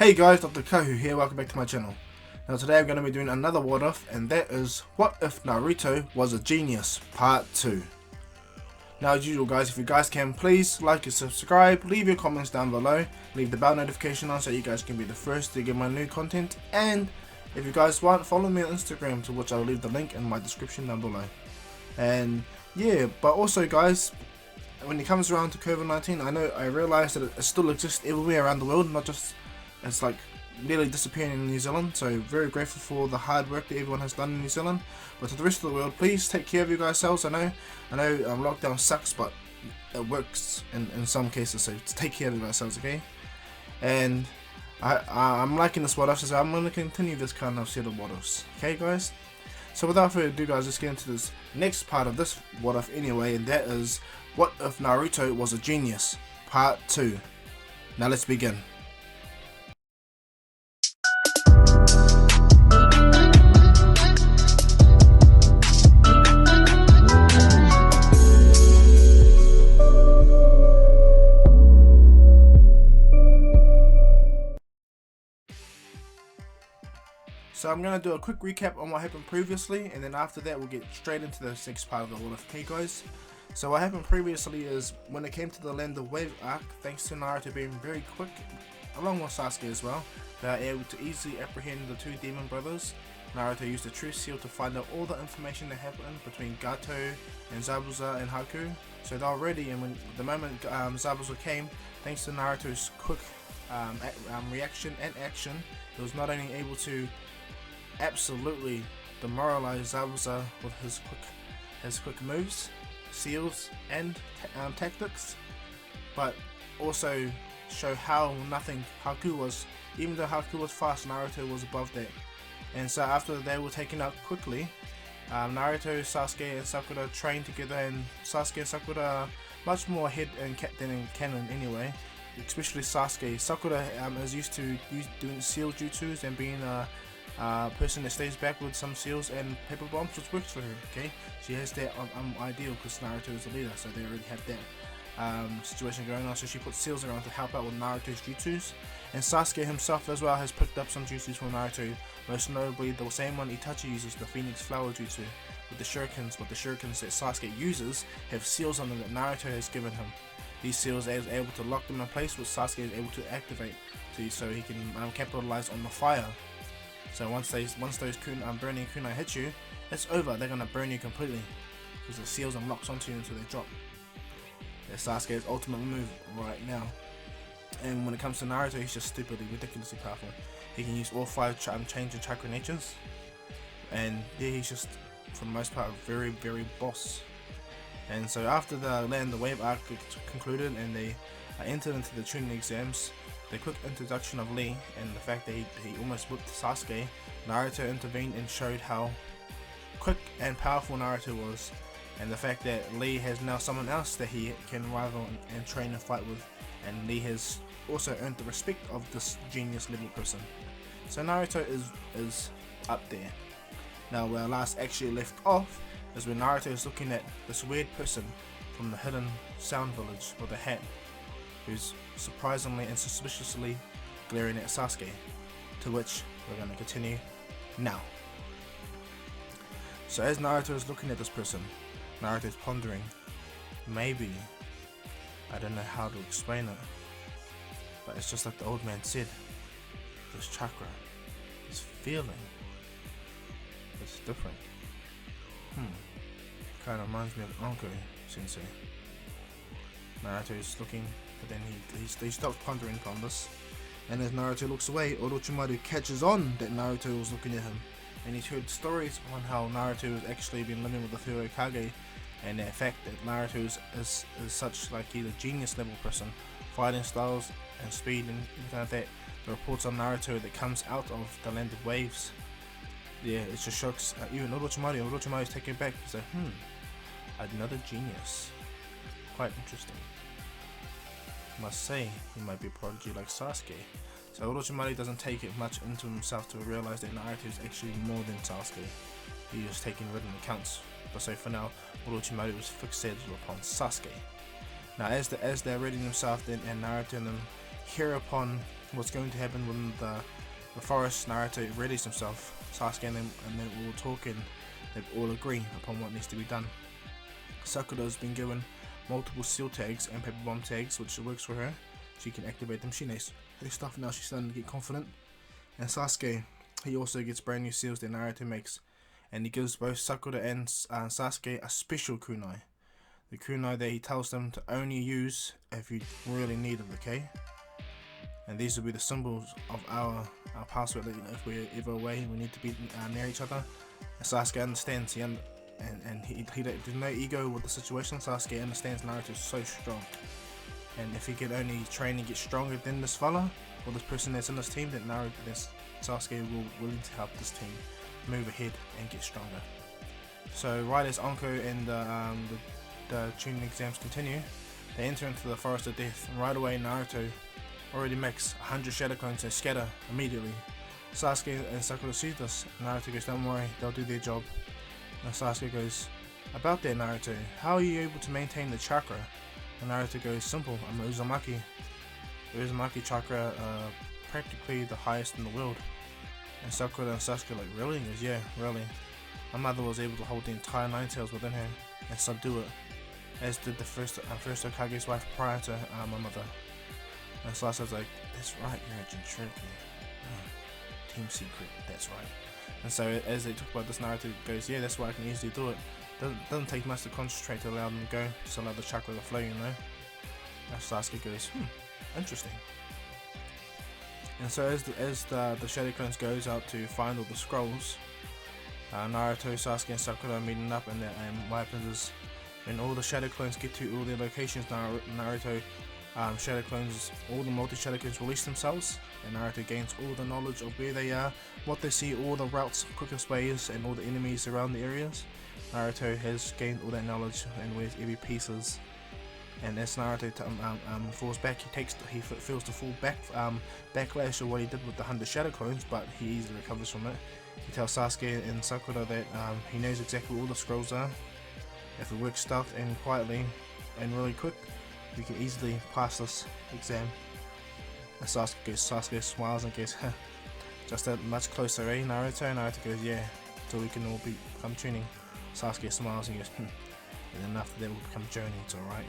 Hey guys, Dr. Kahu here, welcome back to my channel. Now today I'm going to be doing another what if, and that is what if Naruto was a genius part 2. Now as usual guys, if you guys can please like and subscribe, leave your comments down below, leave the bell notification on so you guys can be the first to get my new content, and if you guys want, follow me on Instagram, to which I'll leave the link in my description down below. And yeah, but also guys, when it comes around to COVID-19, I realize that it still exists everywhere around the world, not just it's like nearly disappearing in New Zealand. So very grateful for the hard work that everyone has done in New Zealand. But to the rest of the world, please take care of you guys selves. I know lockdown sucks, but it works in some cases. So take care of you guys selves, okay? And I'm liking this what ifs, so I'm going to continue this kind of set of what ifs, okay guys? So without further ado guys, let's get into this next part of this what if anyway, and that is what if Naruto was a genius part 2. Now let's begin. So I'm going to do a quick recap on what happened previously, and then after that we'll get straight into the next part of the what if, okay guys? So what happened previously is when it came to the Land of Wave arc, thanks to Naruto being very quick, along with Sasuke as well, they are able to easily apprehend the two demon brothers. Naruto used the Truth Seal to find out all the information that happened between Gato and Zabuza and Haku. So they're ready, and when the moment Zabuza came, thanks to Naruto's quick reaction and action, he was not only able to absolutely demoralize Zabuza with his quick moves, seals, and tactics, but also show how nothing Haku was. Even though Haku was fast, Naruto was above that. And so after they were taken out quickly, Naruto, Sasuke, and Sakura trained together, and Sasuke and Sakura are much more ahead than in canon anyway. Especially Sasuke. Sakura is used to doing seal jutsus and being a person that stays back with some seals and paper bombs, which works for her. Okay, she has that ideal because Naruto is the leader, so they already have that situation going on. So she puts seals around to help out with Naruto's jutsus, and Sasuke himself as well has picked up some jutsus from Naruto. Most notably, the same one Itachi uses, the Phoenix Flower jutsu, with the shurikens. But the shurikens that Sasuke uses have seals on them that Naruto has given him. These seals are able to lock them in place, which Sasuke is able to activate so he can capitalize on the fire. So once those burning kunai hit you, it's over. They're gonna burn you completely because the seals and locks onto you until they drop. That's Sasuke's ultimate move right now. And when it comes to Naruto, he's just stupidly, ridiculously powerful. He can use all 5 change and chakra natures, and yeah, he's just for the most part very, very boss. And so after the Land of Wave arc concluded and they entered into the Chunin exams, the quick introduction of Lee and the fact that he almost whipped Sasuke, Naruto intervened and showed how quick and powerful Naruto was, and the fact that Lee has now someone else that he can rival and train and fight with, and Lee has also earned the respect of this genius level person. So Naruto is up there. Now where I last actually left off is when Naruto is looking at this weird person from the hidden sound village with a hat, who's surprisingly and suspiciously glaring at Sasuke, to which we're going to continue now. So as Naruto is looking at this person, Naruto is pondering, maybe, I don't know how to explain it, but it's just like the old man said, this chakra, this feeling, it's different. Kind of reminds me of Anko Sensei. Naruto is looking, but then he stops pondering upon this, and as Naruto looks away, Orochimaru catches on that Naruto was looking at him, and he's heard stories on how Naruto has actually been living with the Third Hokage, and the fact that Naruto is such like he's a genius level person, fighting styles and speed and everything like that. The reports on Naruto that comes out of the Land of Waves, yeah, it just shocks even Orochimaru. Orochimaru is taken back. He's like, another genius. Quite interesting. Must say, he might be a prodigy like Sasuke. So Orochimaru doesn't take it much into himself to realize that Naruto is actually more than Sasuke. He is taking written accounts. But so for now, Orochimaru is fixated upon Sasuke. Now as they're reading themselves, and Naruto and them hear upon what's going to happen when the forest. Naruto readies himself. Sasuke and them all talk, and they all agree upon what needs to be done. Sakura's been given multiple seal tags and paper bomb tags, which works for her. She can activate them. She knows her stuff now. She's starting to get confident. And Sasuke, he also gets brand new seals that Naruto makes, and he gives both Sakura and Sasuke a special kunai. The kunai that he tells them to only use if you really need it, okay? And these will be the symbols of our password. If we're ever away, we need to be near each other. And Sasuke understands. And there's no ego with the situation. Sasuke understands Naruto is so strong, and if he can only train and get stronger than this fella or this person that's in this team, then Sasuke will willing to help this team move ahead and get stronger. So right as Anko and the tuning exams continue, they enter into the forest of death, and right away Naruto already makes 100 shadow clones and scatter immediately. Sasuke and Sakura see this. Naruto goes, don't worry, they'll do their job. And Sasuke goes, about that Naruto, how are you able to maintain the chakra? And Naruto goes, simple, I'm a Uzumaki. The Uzumaki chakra practically the highest in the world. And Sakura and Sasuke like, really? He goes, yeah, really. My mother was able to hold the entire Nine Tails within her and subdue it, as did the first Hokage's wife prior to my mother. And Sasuke's like, that's right, you're a Jinchuriki. Team secret, that's right. And so as they talk about this, Naruto goes, yeah, that's why I can easily do it. Doesn't take much to concentrate to allow them to go, just allow the chakra to flow, you know. And Sasuke goes, interesting. And so as the Shadow Clones goes out to find all the scrolls, Naruto, Sasuke and Sakura are meeting up, and what happens is when all the Shadow Clones get to all their locations, Naruto Shadow Clones, all the multi-Shadow Clones release themselves, and Naruto gains all the knowledge of where they are, what they see, all the routes, quickest ways, and all the enemies around the areas. Naruto has gained all that knowledge and where every piece is. And as Naruto falls back, he feels the full backlash of what he did with the 100 Shadow Clones, but he easily recovers from it. He tells Sasuke and Sakura that he knows exactly where all the scrolls are. If we work stealth and quietly and really quick, we can easily pass this exam. And Sasuke smiles and goes, just that much closer, eh, Naruto? Naruto goes, yeah, so we can all become tuning. Sasuke smiles and goes, and then after that we'll become journey, it's alright.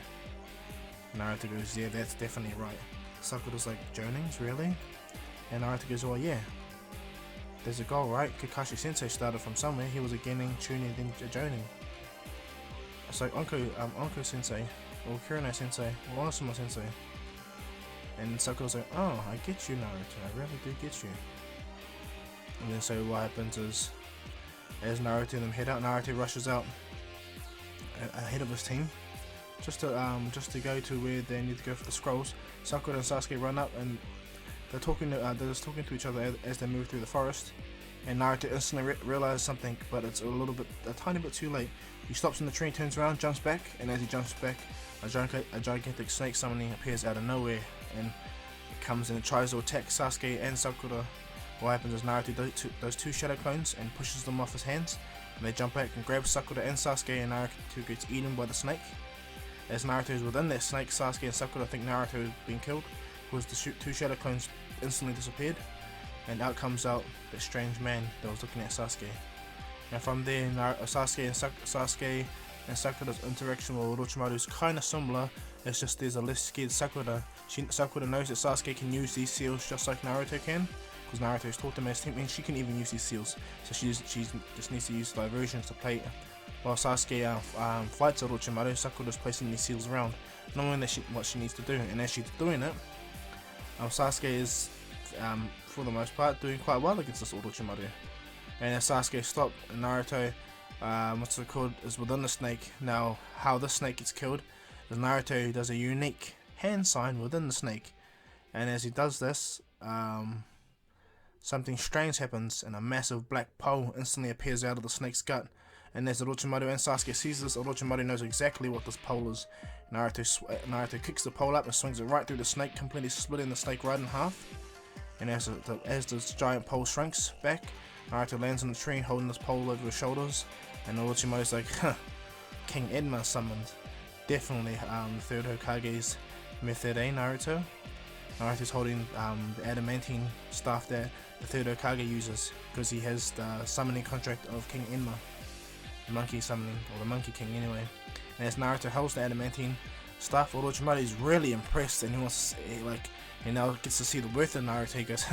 Naruto goes, yeah, that's definitely right. Sakura's like, journings, really? And Naruto goes, well, yeah. There's a goal, right? Kakashi Sensei started from somewhere. He was a genin, tuning, then a joning. It's like, Anko Sensei, or Kirino Sensei, or Asuma Sensei. And Sakura's like, oh, I get you, Naruto, I really do get you. And then so what happens is, as Naruto and them head out, Naruto rushes out ahead of his team, just to go to where they need to go for the scrolls. Sakura and Sasuke run up, and they're just talking to each other as they move through the forest. And Naruto instantly realizes something, but it's a tiny bit too late. He stops in the tree, turns around, jumps back, and as he jumps back, a gigantic snake summoning appears out of nowhere, and it comes and it tries to attack Sasuke and Sakura. What happens is Naruto does those two Shadow Clones and pushes them off his hands, and they jump back and grab Sakura and Sasuke, and Naruto gets eaten by the snake. As Naruto is within that snake, Sasuke and Sakura think Naruto has been killed, because the two Shadow Clones instantly disappeared, and out comes that strange man that was looking at Sasuke. And from there, Sasuke and Sakura's interaction with Orochimaru is kind of similar. It's just there's a less scared Sakura. Sakura knows that Sasuke can use these seals just like Naruto can, because Naruto has taught them as team, and she can even use these seals. So she just needs to use diversions to play. While Sasuke fights Orochimaru, Sakura's placing these seals around, knowing that what she needs to do. And as she's doing it, Sasuke is, for the most part, doing quite well against this Orochimaru. And as Sasuke stopped, Naruto, is within the snake. Now, how the snake gets killed is Naruto does a unique hand sign within the snake, and as he does this, something strange happens, and a massive black pole instantly appears out of the snake's gut. And as Orochimaru and Sasuke sees this, Orochimaru knows exactly what this pole is. Naruto kicks the pole up and swings it right through the snake, completely splitting the snake right in half. And as this giant pole shrinks back, Naruto lands on the tree holding this pole over his shoulders, and Orochimaru's like, King Edma summoned. Definitely the third Hokage's method, eh, Naruto? Naruto's holding the adamantine staff that the third Hokage uses because he has the summoning contract of King Enma, the monkey summoning, or the monkey king anyway. And as Naruto holds the adamantine staff, Orochimaru is really impressed, and he wants he now gets to see the worth of Naruto. He goes,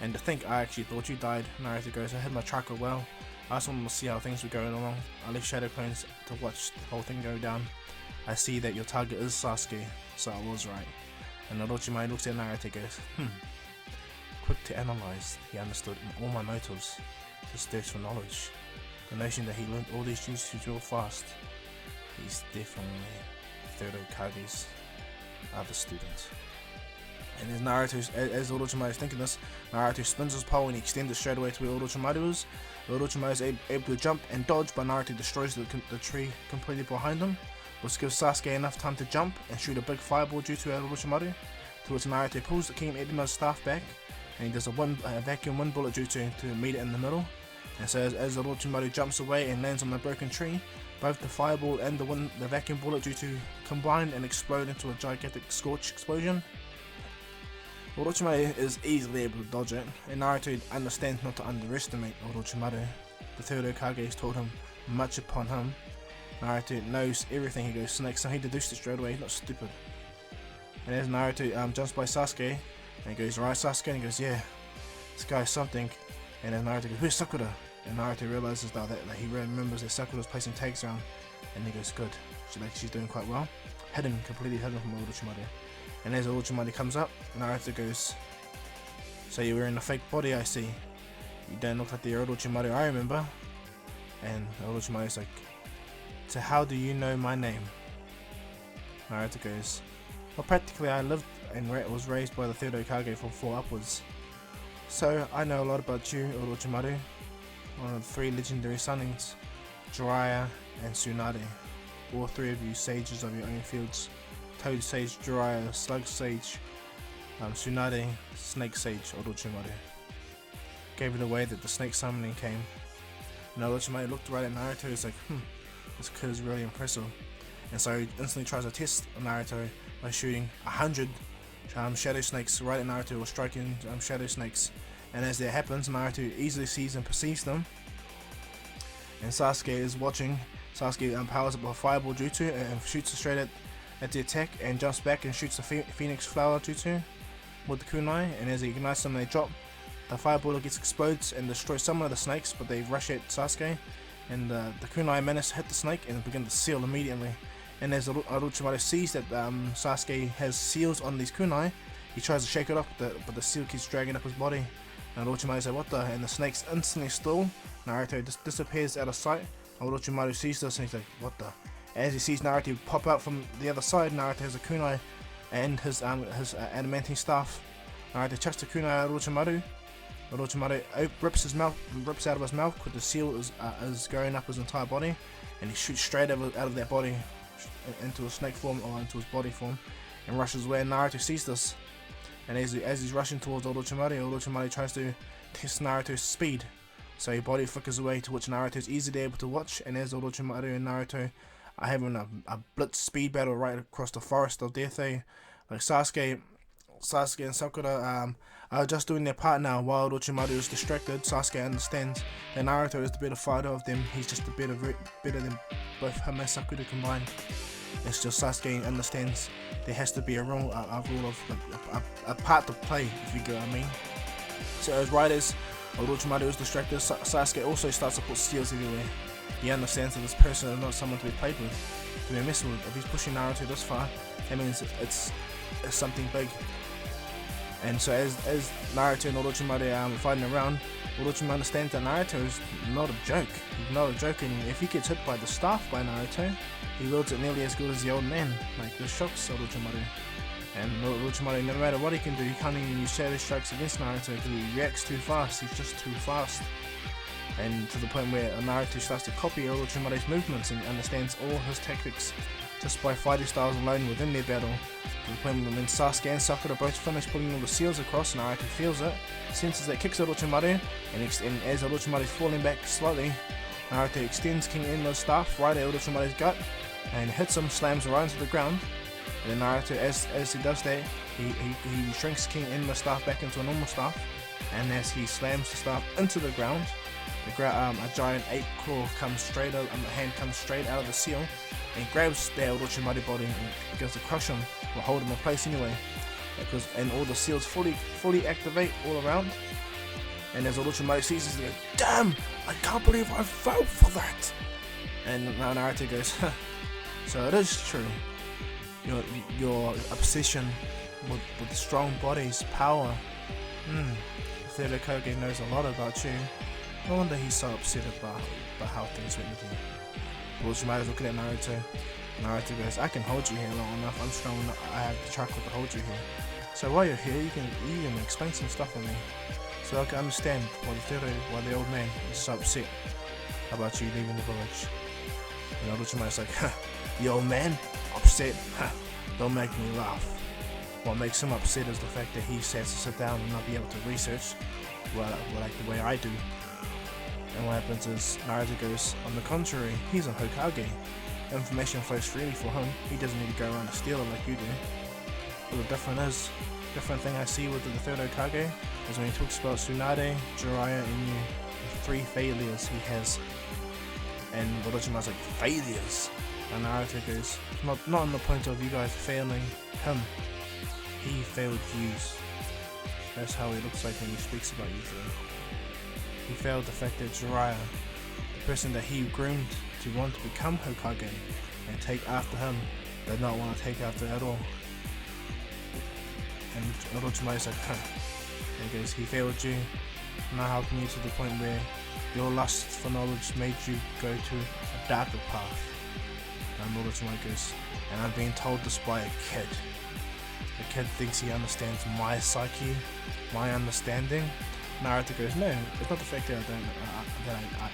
and to think I actually thought you died. Naruto goes, I had my chakra well. I just wanted to see how things were going along. I left Shadow Clones to watch the whole thing go down. I see that your target is Sasuke, so I was right. And Orochimaru looks at Naruto and goes, quick to analyze, he understood all my motives, his thirst for knowledge, the notion that he learned all these jutsu real fast. He's definitely third Hokage's other student. And as Orochimaru is thinking this, Naruto spins his pole and he extends it straight away to where Orochimaru is. Orochimaru is able to jump and dodge, but Naruto destroys the tree completely behind him, which gives Sasuke enough time to jump and shoot a big fireball jutsu at Orochimaru, to which Naruto pulls the King Enma's staff back, and he does a vacuum wind bullet jutsu to meet it in the middle. And so as Orochimaru jumps away and lands on the broken tree, both the fireball and the vacuum bullet jutsu combine and explode into a gigantic scorch explosion. Orochimaru is easily able to dodge it, and Naruto understands not to underestimate Orochimaru. The third Hokage has taught him much upon him. Naruto knows everything. He goes snake, so he deduced it straight away. He's not stupid. And as Naruto jumps by Sasuke, and he goes, right Sasuke, and he goes, yeah, this guy's something. And then Naruto goes, where's Sakura? And Naruto realizes that he remembers that Sakura's placing tags around, and he goes, good, she's doing quite well. Completely hidden from Orochimaru. And as Orochimaru comes up, Naruto goes, so you're wearing a fake body, I see. You don't look like the Orochimaru I remember. And Orochimaru's like, so how do you know my name? Naruto goes, well, practically I lived and was raised by the third Hokage from 4 upwards. So I know a lot about you, Orochimaru, one of the 3 legendary sons, Jiraiya and Tsunade. All 3 of you sages of your own fields. Toad Sage, Jiraiya, Slug Sage, Tsunade, Snake Sage, Orochimaru. Gave it away that the snake summoning came. And Orochimaru looked right at Naruto and was like, this kid is really impressive. And so he instantly tries to test Naruto by shooting 100 Shadow Snakes right at Naruto, or striking Shadow Snakes. And as that happens, Naruto easily sees and perceives them. And Sasuke is watching. Sasuke powers up a fireball jutsu and shoots it straight at the attack, and jumps back and shoots the Phoenix Flower jutsu with the kunai, and as he ignites them they drop. The fireball explodes and destroys some of the snakes, but they rush at Sasuke, and the kunai manages to hit the snake and begin to seal immediately. And as Orochimaru sees that Sasuke has seals on these kunai, he tries to shake it off, but the seal keeps dragging up his body. And Orochimaru says, what the? And the snakes instantly stall. Naruto disappears out of sight. Orochimaru sees this and he's like, what the? As he sees Naruto pop out from the other side, Naruto has a kunai and his adamantine staff. Naruto chucks the kunai at Orochimaru. Orochimaru rips out of his mouth because the seal is going up his entire body, and he shoots straight out of that body into a snake form, or into his body form, and rushes away. Naruto sees this, and as he's rushing towards Orochimaru tries to test Naruto's speed. So his body flickers away, to which Naruto is easily able to watch, and as Orochimaru and Naruto are having a blitz speed battle right across the forest of death, like Sasuke and Sakura are just doing their part now, while Orochimaru is distracted. Sasuke understands that Naruto is the better fighter of them. He's just better than both him and Sakura combined. It's just Sasuke understands there has to be a rule of a part to play, if you get what I mean. So as right as Orochimaru is distracted, Sasuke also starts to put seals everywhere. He understands that this person is not someone to be played with, to be messed with. If he's pushing Naruto this far, that means it's something big. And so as Naruto and Orochimaru fighting around, Orochimaru understands that Naruto is not a joke. He's not a joke, and if he gets hit by the staff by Naruto, he wields it nearly as good as the old man. Like, this shocks Orochimaru. And Orochimaru, no matter what he can do, he can't even use shadow strikes against Naruto because he reacts too fast. He's just too fast. And to the point where Naruto starts to copy Orochimaru's movements and understands all his tactics just by fighting styles alone within their battle. To the point when Sasuke and Sakura both finish putting all the seals across, Naruto feels it, senses that, kicks Orochimaru, and as Orochimaru is falling back slightly, Naruto extends King Enma's staff right at Orochimaru's gut and hits him, slams right into the ground. And then Naruto, as he does that, he shrinks King Enma's staff back into a normal staff, and as he slams the staff into the ground, a giant 8-claw comes straight out, hand comes straight out of the seal, and grabs the Orochimaru body and begins to crush him, or hold him in place anyway, and all the seals fully activate all around. And as Orochimaru sees this, he goes, "Damn! I can't believe I fell for that!" And now Naruto goes, "So it is true. Your obsession with strong bodies, power. The third Hokage knows a lot about you. No wonder he's so upset about how things went with you." Orochimaru's looking at Naruto. Naruto goes, "I can hold you here long enough. I'm strong enough. I have the chakra to hold you here. So while you're here, you can explain some stuff with me, so I can understand why the old man is so upset about you leaving the village." And Orochimaru's like, "The old man? Upset? Don't make me laugh. What makes him upset is the fact that he has to sit down and not be able to research like the way I do." And what happens is Naruto goes, "On the contrary, he's a Hokage. Information flows freely for him. He doesn't need to go around and steal it like you do." But the different thing I see with the third Hokage is when he talks about Tsunade, Jiraiya, and you, the 3 failures he has. And Orochimaru's like, "Failures?" And Naruto goes, not on the point of you guys failing him. He failed yous. That's how he looks like when he speaks about you three. He failed the fact that Jiraiya, the person that he groomed to want to become Hokage and take after him, did not want to take after at all." And Orochimaru's like, And he goes, "He failed you, not helping you to the point where your lust for knowledge made you go to a darker path." And Orochimaru goes, "And I'm being told this by a kid. The kid thinks he understands my psyche, my understanding." Naruto goes, "No, it's not the fact that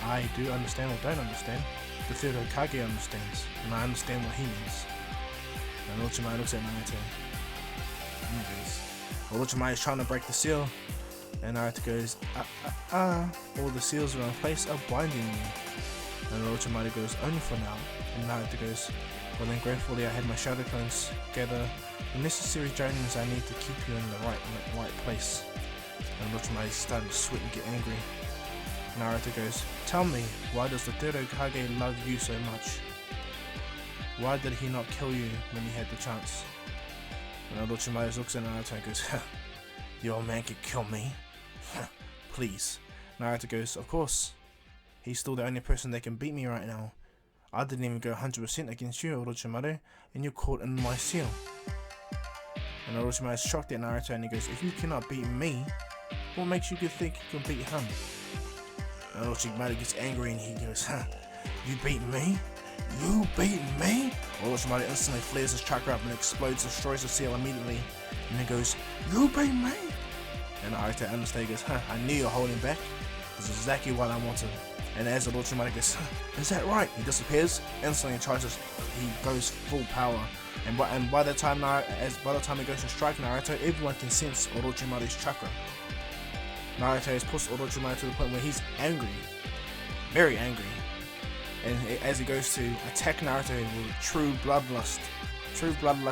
I do understand or don't understand. The third Hokage understands, and I understand what he means." And Orochimaru looks at Naruto, and he goes, Orochimaru is trying to break the seal, and Naruto goes, all the seals are in place are binding you." And Orochimaru goes, "Only for now." And Naruto goes, "Well then, gratefully I had my shadow clones gather the necessary journeys I need to keep you in the right place." And Orochimaru is starting to sweat and get angry. Naruto goes, "Tell me, why does the third Hokage love you so much? Why did he not kill you when he had the chance?" And Orochimaru looks at Naruto and goes, "The old man could kill me? Please." Naruto goes, "Of course. He's still the only person that can beat me right now. I didn't even go 100% against you, Orochimaru, and you're caught in my seal." And Orochimaru is shocked at Naruto, and he goes, "If you cannot beat me, what makes you think you can beat him?" And Orochimaru gets angry and he goes, "You beat me? You beat me?" Orochimaru instantly flares his chakra up and explodes, destroys the seal immediately, and he goes, "You beat me?" And Naruto understands, goes, "I knew you were holding back. This is exactly what I wanted." And as Orochimaru goes, "Is that right?" he disappears instantly and he goes full power. And by the time he goes to strike Naruto, everyone can sense Orochimaru's chakra. Naruto has pushed Orochimaru to the point where he's angry, very angry. And as he goes to attack Naruto with true bloodlust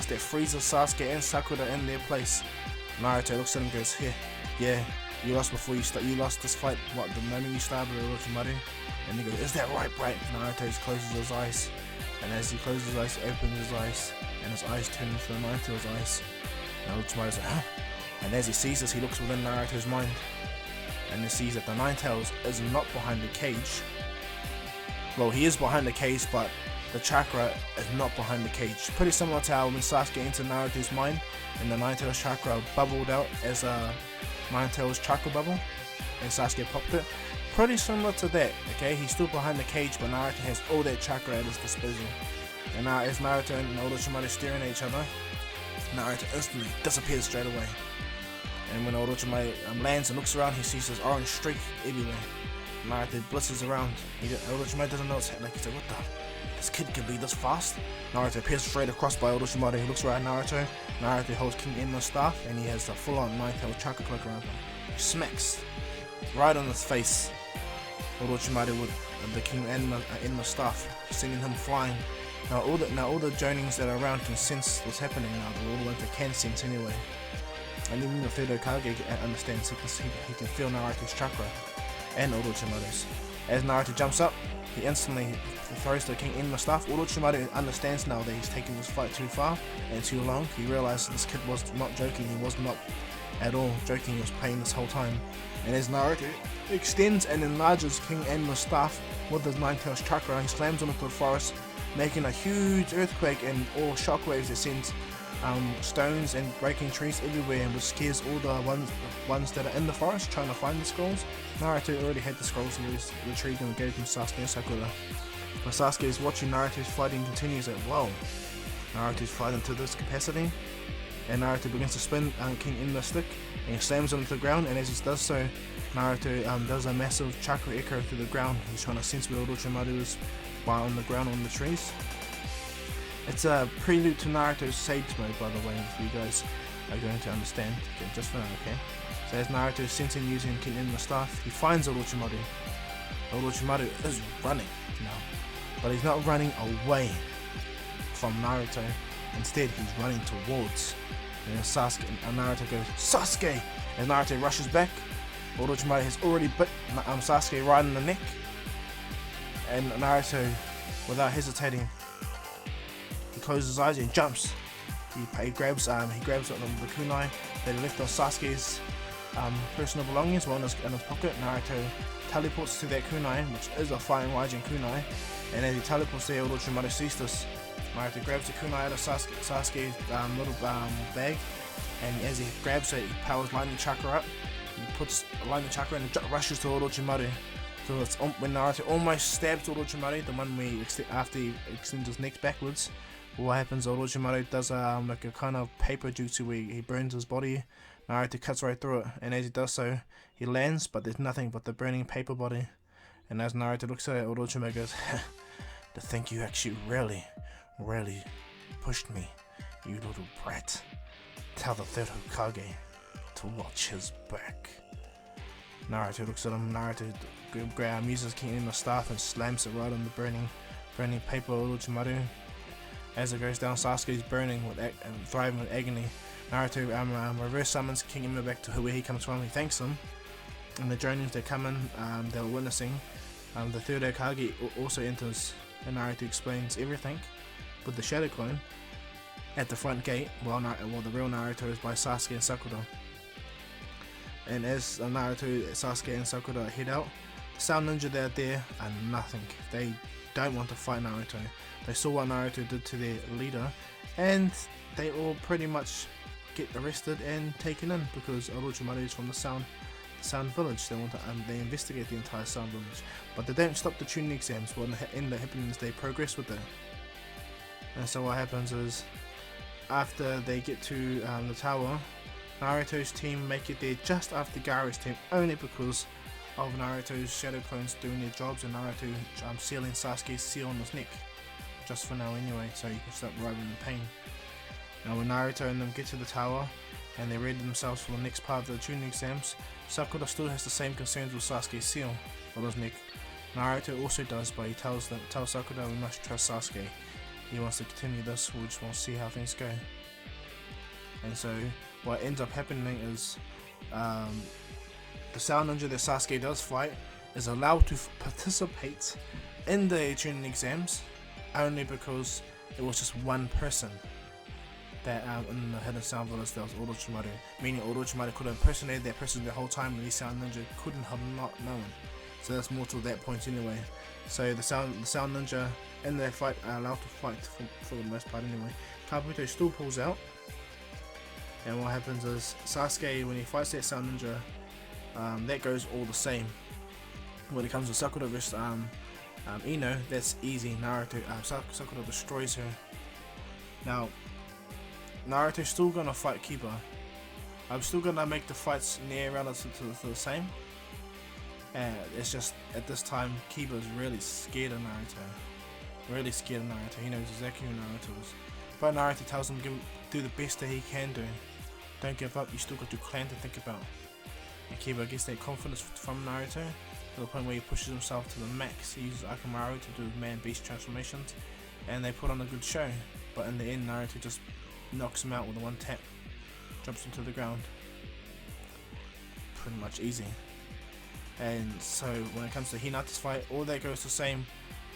that freezes Sasuke and Sakura in their place, Naruto looks at him and goes, "Yeah, you lost before you lost this fight, the moment you started with Orochimaru." And he goes, "Is that right, Bright?" Naruto closes his eyes, and as he closes his eyes, he opens his eyes, and his eyes turn into Naruto's eyes. And Orochimaru's like, And as he sees this, he looks within Naruto's mind, and he sees that the Nine-Tails is not behind the cage. Well, he is behind the cage, but the chakra is not behind the cage. Pretty similar to how when Sasuke entered Naruto's mind, and the Nine-Tails chakra bubbled out as a Nine-Tails chakra bubble, and Sasuke popped it. Pretty similar to that, okay? He's still behind the cage, but Naruto has all that chakra at his disposal. And now, as Naruto and Orochimaru staring at each other, Naruto instantly disappears straight away. And when Orochimaru lands and looks around, he sees this orange streak everywhere. Naruto blisters around. Orochimaru doesn't know what's happening. He's like, "What the? This kid can be this fast?" Naruto appears straight across by Orochimaru. He looks right at Naruto. Naruto holds King Enma's staff, and he has the full-on Nine-Tailed chakra cloak around him. He smacks right on his face Orochimaru with the King Enma's staff, sending him flying. Now all the Jonins that are around can sense what's happening now. All the ones that can sense anyway. And even the third Hokage understands. He can feel Naruto's chakra and Orochimaru's. As Naruto jumps up, he instantly throws the King Enma staff. Orochimaru understands now that he's taken this fight too far and too long. He realizes this kid was not joking. He was not at all joking. He was playing this whole time. And as Naruto extends and enlarges King Enma's staff with his Nine-Tails chakra, he slams onto the forest, making a huge earthquake and all shockwaves that sends stones and breaking trees everywhere, which scares all the ones that are in the forest trying to find the scrolls. Naruto already had the scrolls and he retrieved them and gave them to Sasuke and Sakura. But Sasuke is watching Naruto's fighting continues at whoa. Naruto's fighting to this capacity, and Naruto begins to spin King Enma's stick and he slams onto the ground, and as he does so, Naruto does a massive chakra echo through the ground. He's trying to sense where Orochimaru is on the ground on the trees. It's a prelude to Naruto's Sage mode, by the way, if you guys are going to understand. Okay, just for now, okay? So as Naruto is sensing using King Enma's staff, he finds Orochimaru. Orochimaru is running now, but he's not running away from Naruto. Instead, he's running towards. And then Naruto goes, Sasuke! As Naruto rushes back, Orochimaru has already bit Sasuke right in the neck. And Naruto, without hesitating, he closes his eyes and jumps. He grabs the kunai that he left on Sasuke's personal belongings while in his pocket. Naruto teleports to that kunai, which is a Fire Raijin kunai, and as he teleports there, Orochimaru sees this. Naruto grabs the kunai out of Sasuke's little bag, and as he grabs it, he powers lightning chakra up. He puts lightning chakra and rushes to Orochimaru. So it's when Naruto almost stabs Orochimaru, the one after he extends his neck backwards. What happens? Orochimaru does like a kind of paper jutsu where he burns his body. Naruto cuts right through it, and as he does so, he lands, but there's nothing but the burning paper body. And as Naruto looks at it, Orochimaru goes, "To think you actually really pushed me, you little brat. Tell the third Hokage to watch his back." Naruto looks at him. Naruto uses King Enma's staff and slams it right on the burning paper of Orochimaru. As it goes down, Sasuke is burning and thriving with agony. Naruto reverse summons King Enma back to where he comes from. He thanks him, and the Jonins that come in, they were witnessing. The third Hokage also enters, and Naruto explains everything with the Shadow Clone at the front gate, while the real Naruto is by Sasuke and Sakura. And as Naruto, Sasuke and Sakura head out, the Sound Ninja that are there are nothing. They don't want to fight Naruto. They saw what Naruto did to their leader, and they all pretty much get arrested and taken in because Orochimaru is from the Sound Village. They investigate the entire Sound Village, but they don't stop the tuning exams. What ends up happening is they progress with it. And so what happens is, after they get to the tower, Naruto's team make it there just after Gara's team, only because of Naruto's shadow clones doing their jobs and Naruto sealing Sasuke's seal on his neck. Just for now anyway, so he can stop writhing in pain. Now when Naruto and them get to the tower and they're ready themselves for the next part of the tuning exams, Sakura still has the same concerns with Sasuke's seal on his neck. Naruto also does, but he tells Sakura we must trust Sasuke. He wants to continue this, we just want to see how things go. And so what ends up happening is the Sound Ninja that Sasuke does fight is allowed to participate in the tuning exams only because it was just one person that in the Hidden Sound Village, that was Orochimaru, meaning Orochimaru could have impersonated that person the whole time and the Sound Ninja couldn't have not known. So that's more to that point anyway. So the Sound Ninja in their fight are allowed to fight for the most part anyway. Kabuto still pulls out, and what happens is Sasuke, when he fights that Sound Ninja, that goes all the same. When it comes to Sakura vs Ino, that's easy. Sakura destroys her. Now Naruto's still gonna fight Kiba. I'm still gonna make the fights near relative to the same. It's just at this time Kiba's really scared of Naruto. He knows exactly who Naruto is. But Naruto tells him to do the best that he can do. Don't give up, you still got your clan to think about. And Kiba gets that confidence from Naruto to the point where he pushes himself to the max. He uses Akamaru to do man-beast transformations, and they put on a good show. But in the end, Naruto just knocks him out with a one tap, drops him to the ground. Pretty much easy. And so when it comes to Hinata's fight, all that goes the same,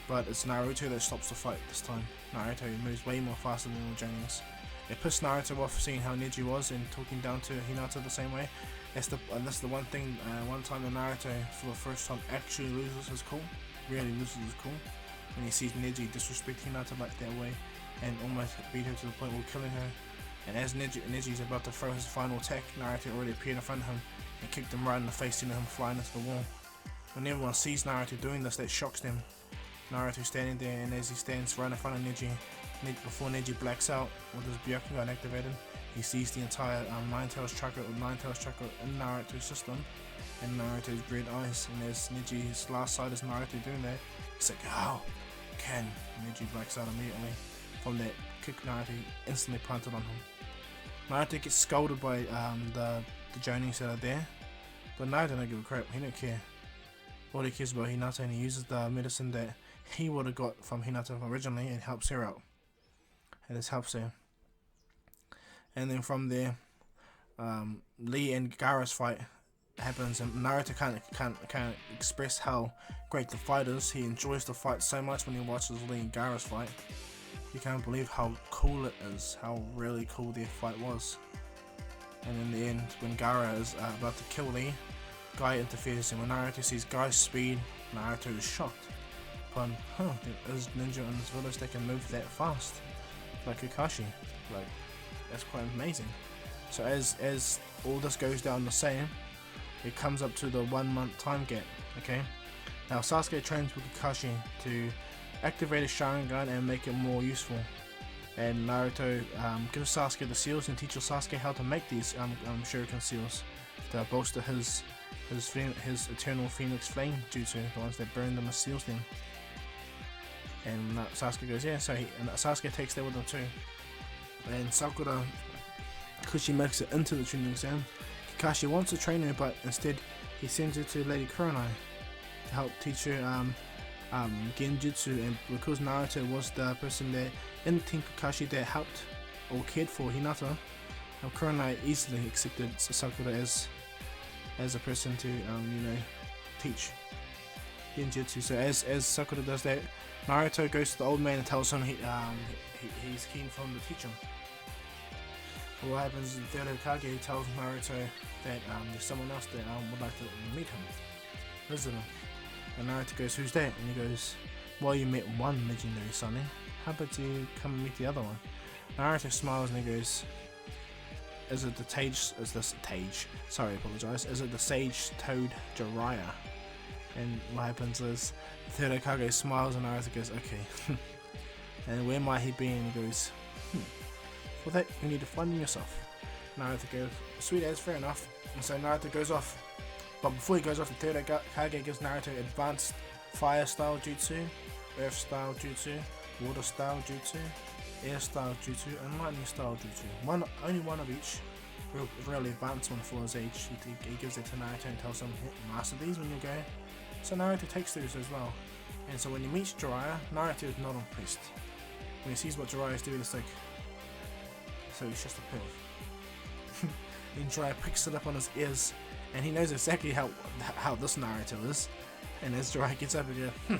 but it's Naruto that stops the fight this time. Naruto moves way more faster than the Johnnies. It pissed Naruto off seeing how Neji was and talking down to Hinata the same way. That's the one thing, one time that Naruto for the first time actually loses his cool, really loses his cool, when he sees Neji disrespect Hinata like that way and almost beat her to the point of killing her. And as Neji's about to throw his final attack, Naruto already appeared in front of him and kicked him right in the face, sending him flying into the wall. When everyone sees Naruto doing this, that shocks them. Naruto standing there, and as he stands right in front of Neji, before Neji blacks out with his Byakugan activated, he sees the entire Nine-Tails chakra in Naruto's system and Naruto's red eyes. And as Neji's last sight is Naruto doing that, he's like, "How can?" Neji blacks out immediately from that kick Naruto instantly planted on him. Naruto gets scolded by the Johnnies that are there, but Naruto don't give a crap. He don't care. All he cares about Hinata, and he uses the medicine that he would have got from Hinata originally and helps her out. And this helps her. And then from there, Lee and Gara's fight happens, and Naruto can't express how great the fight is. He enjoys the fight so much when he watches Lee and Gara's fight. You can't believe how cool it is, how really cool their fight was. And in the end, when Gara is about to kill Lee, Guy interferes, and when Naruto sees Guy's speed, Naruto is shocked. But there is ninja in this village that can move that fast, like Kakashi. Like, that's quite amazing. So as all this goes down the same, it comes up to the 1 month time gap. Okay, now Sasuke trains with Kakashi to activate his Sharingan and make it more useful. And Naruto gives Sasuke the seals and teaches Sasuke how to make these Shuriken seals to bolster his eternal Phoenix Flame jutsu, the ones that burn them as seals then. And Sasuke goes, yeah, and Sasuke takes that with him too. And Sakura, because she makes it into the training exam, Kakashi wants to train her, but instead he sends her to Lady Kurenai to help teach her Genjutsu. And because Naruto was the person that in Team Kakashi that helped or cared for Hinata, Kurenai easily accepted Sakura as a person to teach Genjutsu. So as Sakura does that, Naruto goes to the old man and tells him he's keen for him to teach him. But what happens is the third Hokage tells Naruto that there's someone else that would like to meet him, visit him. And Naruto goes, "Who's that?" And he goes, "Well, you met one legendary Sunny. How about you come and meet the other one?" Naruto smiles and he goes, Is it the Sage Toad Jiraiya?" And what happens is the third Hokage smiles and Naruto goes, "Okay." And where might he be? And he goes, "For that you need to find him yourself." Naruto goes, "Sweet as, fair enough." And so Naruto goes off. But before he goes off, the third Hokage gives Naruto advanced fire style jutsu, earth style jutsu, water style jutsu, air style jutsu, and lightning style jutsu. Only one of each. Really advanced one for his age. He gives it to Naruto and tells him, "Master these when you go." So Naruto takes those as well. And so when he meets Jiraiya, Naruto is not impressed. When he sees what Jiraiya is doing, it's like, so he's just a pig. Then Jiraiya picks it up on his ears, and he knows exactly how this Naruto is. And as Jiraiya gets up and goes,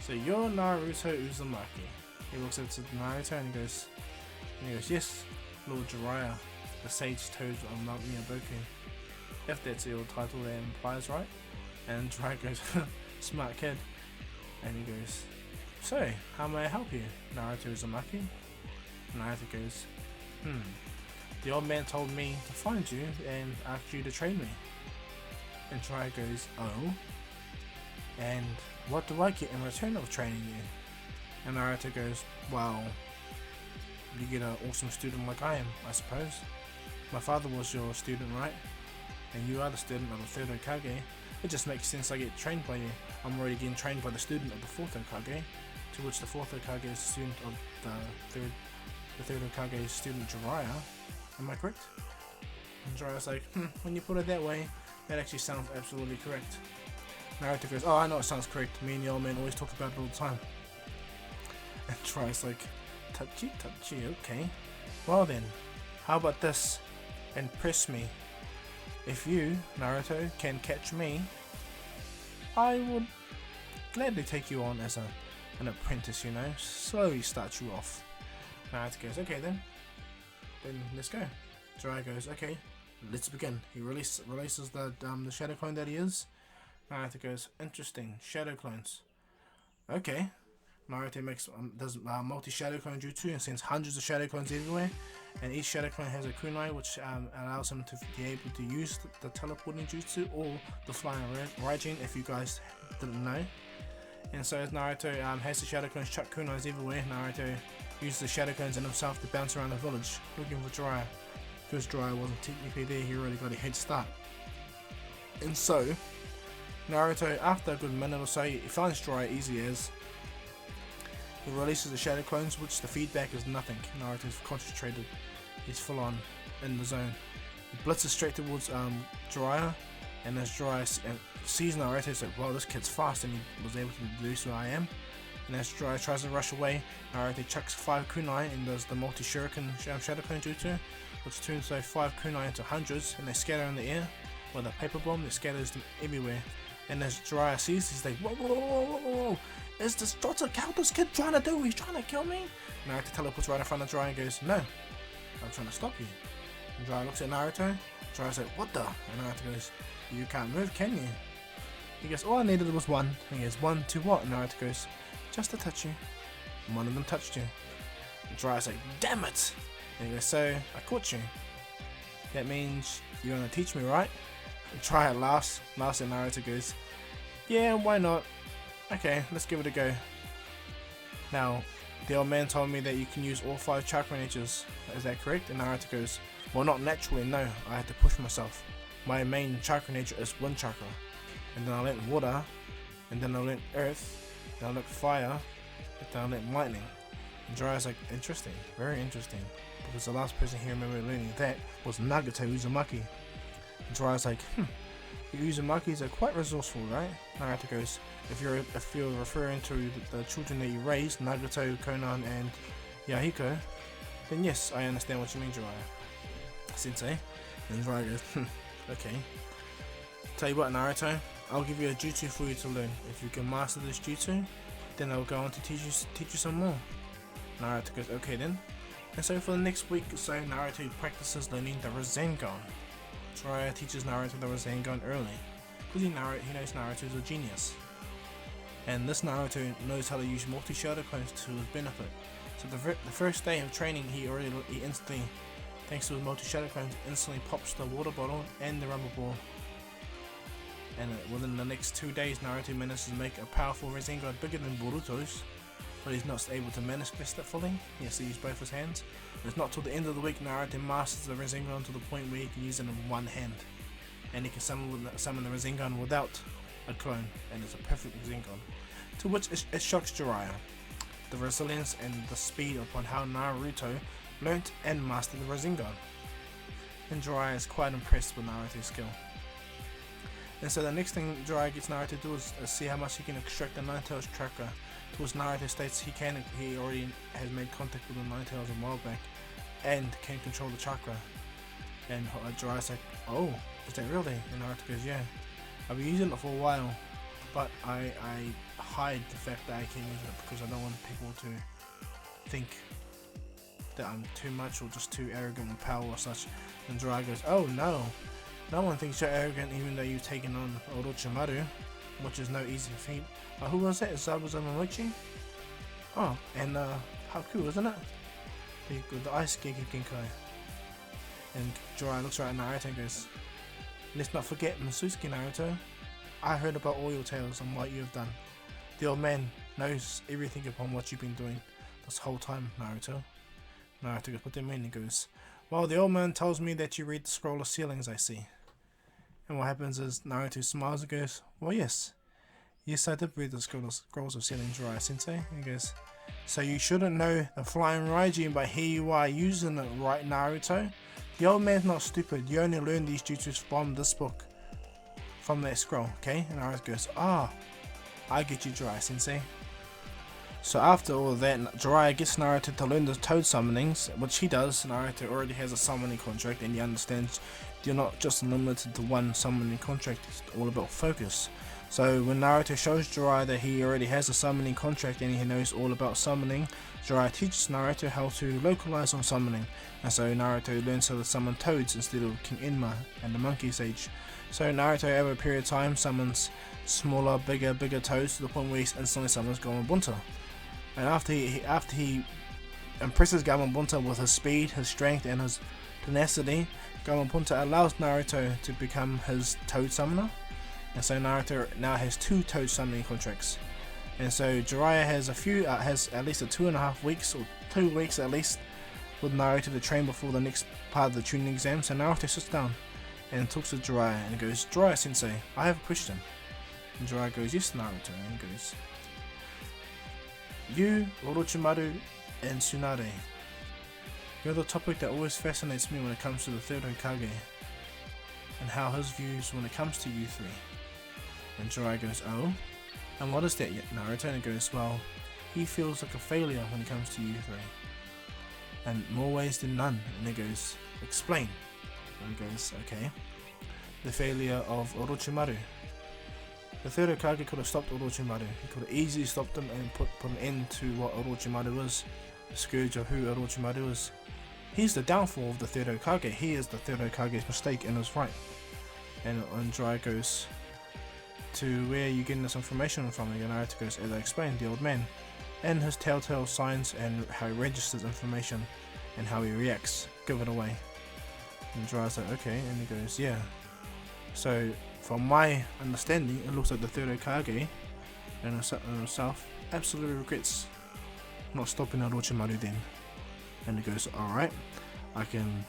"So you're Naruto Uzumaki?" He looks up to Naruto and he goes, "Yes, Lord Jiraiya, the Sage Toad of Mount Miyaboku. If that's your title that implies, right?" And Jiraiya goes, "Smart kid." And he goes, "So, how may I help you, Naruto Uzumaki?" Naruto goes, "The old man told me to find you and ask you to train me." And Jiraiya goes, "Oh? And what do I get in return of training you?" And Naruto goes, "Well, you get an awesome student like I am, I suppose. My father was your student, right? And you are the student of the third Hokage. It just makes sense I get trained by you. I'm already getting trained by the student of the fourth Hokage, to which the fourth Hokage is the student of the third Hokage's student Jiraiya. Am I correct?" And Jiraiya's like, "When you put it that way, that actually sounds absolutely correct." Naruto goes, "Oh, I know it sounds correct. Me and the old man always talk about it all the time." And Jiraiya's like, touchy, touchy, okay. Well then, how about this? Impress me. If you, Naruto, can catch me, I would gladly take you on as an apprentice, you know, slowly start you off. Naruto goes, okay then let's go. Jiraiya goes, okay, let's begin. He releases the shadow clone that he is. Naruto goes, interesting, shadow clones. Okay. Naruto does multi shadow clone jutsu and sends hundreds of shadow clones everywhere, and each shadow clone has a kunai which allows him to be able to use the teleporting jutsu or the flying Raijin, if you guys didn't know. And so as Naruto has the shadow clones chuck kunais everywhere, Naruto uses the shadow clones in himself to bounce around the village looking for Jiraiya. Because Jiraiya wasn't technically there, he already got a head start. And so Naruto, after a good minute or so, he finds Jiraiya easy as he releases the shadow clones, which the feedback is nothing. Naruto's concentrated, he's full on in the zone. He blitzes straight towards Jiraiya, and as Jiraiya sees Naruto, he's like, wow, this kid's fast, and he was able to deduce who I am. And as Jiraiya tries to rush away, Naruto chucks 5 kunai and does the multi-shuriken shadow clone jutsu, which turns those 5 kunai into hundreds, and they scatter in the air with a paper bomb that scatters them everywhere. And as Jiraiya sees, he's like, whoa, whoa, whoa, whoa, whoa, is this what's this kid trying to do? He's trying to kill me? Naruto teleports right in front of Jiraiya and goes, no, I'm trying to stop you. And Jiraiya looks at Naruto. Jiraiya's like, what the? And Naruto goes, you can't move, can you? He goes, all I needed was 1. And he goes, 1 to what? And Naruto goes, just to touch you. And 1 of them touched you. And Jiraiya's like, damn it! And he goes, so I caught you. That means you're gonna teach me, right? And Jiraiya laughs at Naruto, goes, yeah, why not? Okay, let's give it a go. Now, the old man told me that you can use all 5 chakra natures. Is that correct? And Naruto goes, well, not naturally, no. I had to push myself. My main chakra nature is wind chakra. And then I learned water. And then I learned earth. Then I learned fire. And then I learned lightning. And Jiraiya's like, interesting. Very interesting. Because the last person he remembered learning that was Nagato Uzumaki. And Jiraiya's like, Uzumakis are quite resourceful, right? Naruto goes, if you're referring to the children that you raised, Nagato, Konan, and Yahiko, then yes, I understand what you mean, Jiraiya. Sensei. And Jiraiya goes, okay. Tell you what, Naruto, I'll give you a jutsu for you to learn. If you can master this jutsu, then I'll go on to teach you some more. Naruto goes, okay then. And so for the next week or so, Naruto practices learning the Rasengan. Jiraiya teaches Naruto the Rasengan early, because he knows Naruto is a genius. And this Naruto knows how to use multi-shadow clones to his benefit. So the first day of training, he instantly, thanks to his multi-shadow clones, instantly pops the water bottle and the rubber ball. And within the next 2 days, Naruto manages to make a powerful Rasengan bigger than Boruto's, but he's not able to manifest it fully. He has to use both his hands. It's not till the end of the week Naruto masters the Rasengan to the point where he can use it in one hand, and he can summon the Rasengan without a clone, and it's a perfect Rasengan. To which it shocks Jiraiya, the resilience and the speed upon how Naruto learnt and mastered the Rasengan. And Jiraiya is quite impressed with Naruto's skill. And so the next thing Jiraiya gets Naruto to do is see how much he can extract the Nine-Tails chakra. Towards Naruto states he already has made contact with the Nine-Tails a while back and can control the chakra. And Jiraiya's like, oh, is that really? And Naruto goes, yeah, I've been using it for a while, but I hide the fact that I can use it because I don't want people to think that I'm too much or just too arrogant with power or such. And Jiraiya goes, oh no, no one thinks you're arrogant even though you've taken on Orochimaru, which is no easy feat. Who was that? Zabuza Momochi? Oh, and Haku, isn't it? The Ice Genkai. And Jiraiya looks right at Naruto and goes, let's not forget Masusuke, Naruto. I heard about all your tales and what you have done. The old man knows everything upon what you've been doing this whole time, Naruto. Naruto goes, what do you mean? He goes, well, the old man tells me that you read the scroll of ceilings, I see. And what happens is Naruto smiles and goes, well, yes, I did read the scrolls of ceilings, Jiraiya sensei. And he goes, so you shouldn't know the flying Raijin, but here you are using it, right, Naruto? The old man's not stupid. You only learn these jutsus from this book, from that scroll, okay? And Naruto goes, I get you, Jiraiya sensei. So after all of that, Jiraiya gets Naruto to learn the toad summonings, which he does. Naruto already has a summoning contract, and he understands you're not just limited to one summoning contract, it's all about focus. So when Naruto shows Jiraiya that he already has a summoning contract and he knows all about summoning, Jiraiya teaches Naruto how to localize on summoning, and so Naruto learns how to summon toads instead of King Enma and the Monkey Sage. So Naruto over a period of time summons smaller, bigger toads to the point where he instantly summons Gamabunta. And after he impresses Gamabunta with his speed, his strength, and his tenacity, Gamabunta allows Naruto to become his toad summoner. And so Naruto now has 2 toad summoning contracts. And so Jiraiya has at least 2.5 weeks, or 2 weeks at least, with Naruto to train before the next part of the tuning exam. So Naruto sits down and talks to Jiraiya and goes, "Jiraiya Sensei, I have a question." And Jiraiya goes, "Yes, Naruto." And he goes, "You, Orochimaru, and Tsunade, you're the topic that always fascinates me when it comes to the third Hokage, and how his views when it comes to you three." And Jiraiya goes, "Oh? And what is that yet, Naruto?" And he goes, "Well, he feels like a failure when it comes to you three, and more ways than none." And he goes, "Explain." And he goes, "Okay. The failure of Orochimaru. The third Hokage could have stopped Orochimaru. He could have easily stopped him and put an end to what Orochimaru is, the scourge of who Orochimaru is. He's the downfall of the third Hokage. He is the third Hokage's mistake and is right." And Jiraiya goes, "To where are you getting this information from?" And Naruto goes, "As I explained, the old man, and his telltale signs and how he registers information and how he reacts, give it away." And Jiraiya's like, "Okay," and he goes, "Yeah. So from my understanding, it looks like the third Hokage and himself absolutely regrets not stopping Orochimaru then." And he goes, "Alright, I can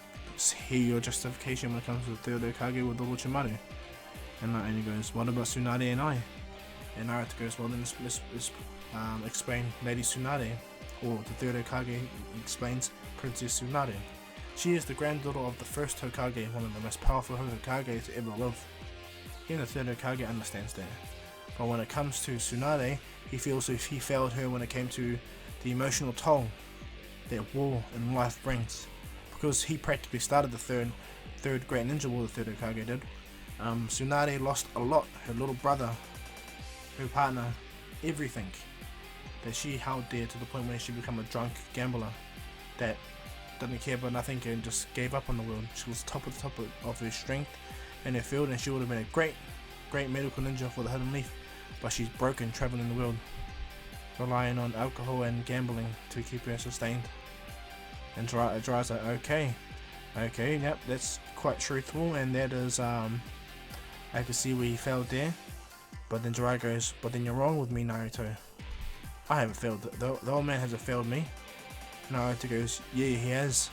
hear your justification when it comes to the third Hokage with Orochimaru." And he goes, "What about Tsunade and I?" And Naruto goes, "Well, then let's explain Lady Tsunade," or the third Hokage explains Princess Tsunade. She is the granddaughter of the first Hokage, one of the most powerful Hokage to ever live. Even the third Hokage understands that. But when it comes to Tsunade, he feels as if he failed her when it came to the emotional toll that war and life brings. Because he practically started the third Great Ninja War, the third Hokage did. Tsunade lost a lot, her little brother, her partner, everything that she held dear, to the point where she became a drunk gambler that didn't care about nothing and just gave up on the world. She was top of her strength in her field, and she would have been a great medical ninja for the Hidden Leaf, but she's broken traveling the world, relying on alcohol and gambling to keep her sustained. And Jiraiya's like, okay, yep, that's quite truthful, and that is, I can see where he failed there. But then Jiraiya goes, "But then you're wrong with me, Naruto. I haven't failed. The old man hasn't failed me." Naruto goes, "Yeah, he has,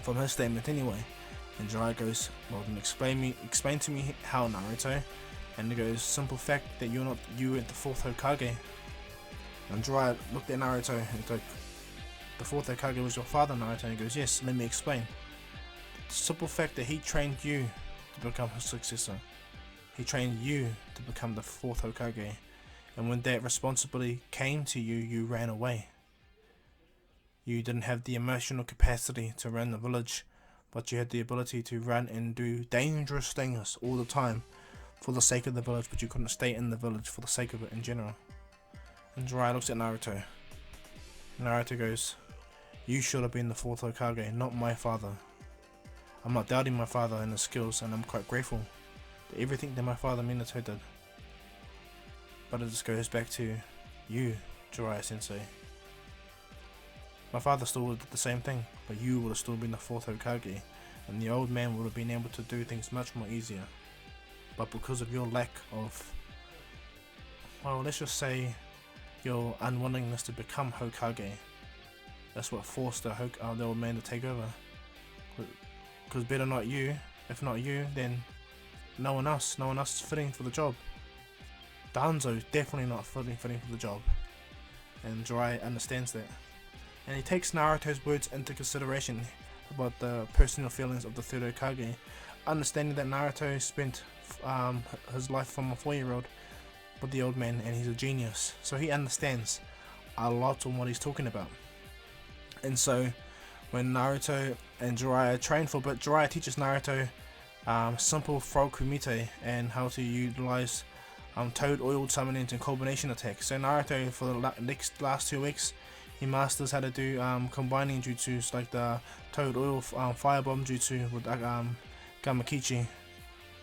from his statement anyway." And Jiraiya goes, "Well, then explain to me how, Naruto." And he goes, "Simple fact that you weren't the fourth Hokage." And Jiraiya looked at Naruto and he's like, "The fourth Hokage was your father, Naruto?" And he goes, "Yes, let me explain. The simple fact that he trained you to become his successor. He trained you to become the fourth Hokage. And when that responsibility came to you, you ran away. You didn't have the emotional capacity to run the village, but you had the ability to run and do dangerous things all the time for the sake of the village, but you couldn't stay in the village for the sake of it in general." And Jiraiya looks at Naruto. Naruto goes, "You should have been the fourth Hokage, not my father. I'm not doubting my father and his skills, and I'm quite grateful to everything that my father Minato did. But it just goes back to you, Jiraiya Sensei. My father still would have did the same thing, but you would have still been the fourth Hokage, and the old man would have been able to do things much more easier. But because of your lack of, well, let's just say your unwillingness to become Hokage, that's what forced the old man to take over. Because better not you, if not you, then no one else is fitting for the job. Danzo's definitely not fitting for the job." And Jiraiya understands that. And he takes Naruto's words into consideration about the personal feelings of the third Hokage, understanding that Naruto spent his life from a 4-year-old with the old man, and he's a genius. So he understands a lot on what he's talking about. And so when Naruto and Jiraiya train for a bit, Jiraiya teaches Naruto simple throw kumite and how to utilize toad oil summoning and combination attacks. So Naruto for the last 2 weeks, he masters how to do combining jutsus like the toad oil firebomb jutsu with Gamakichi.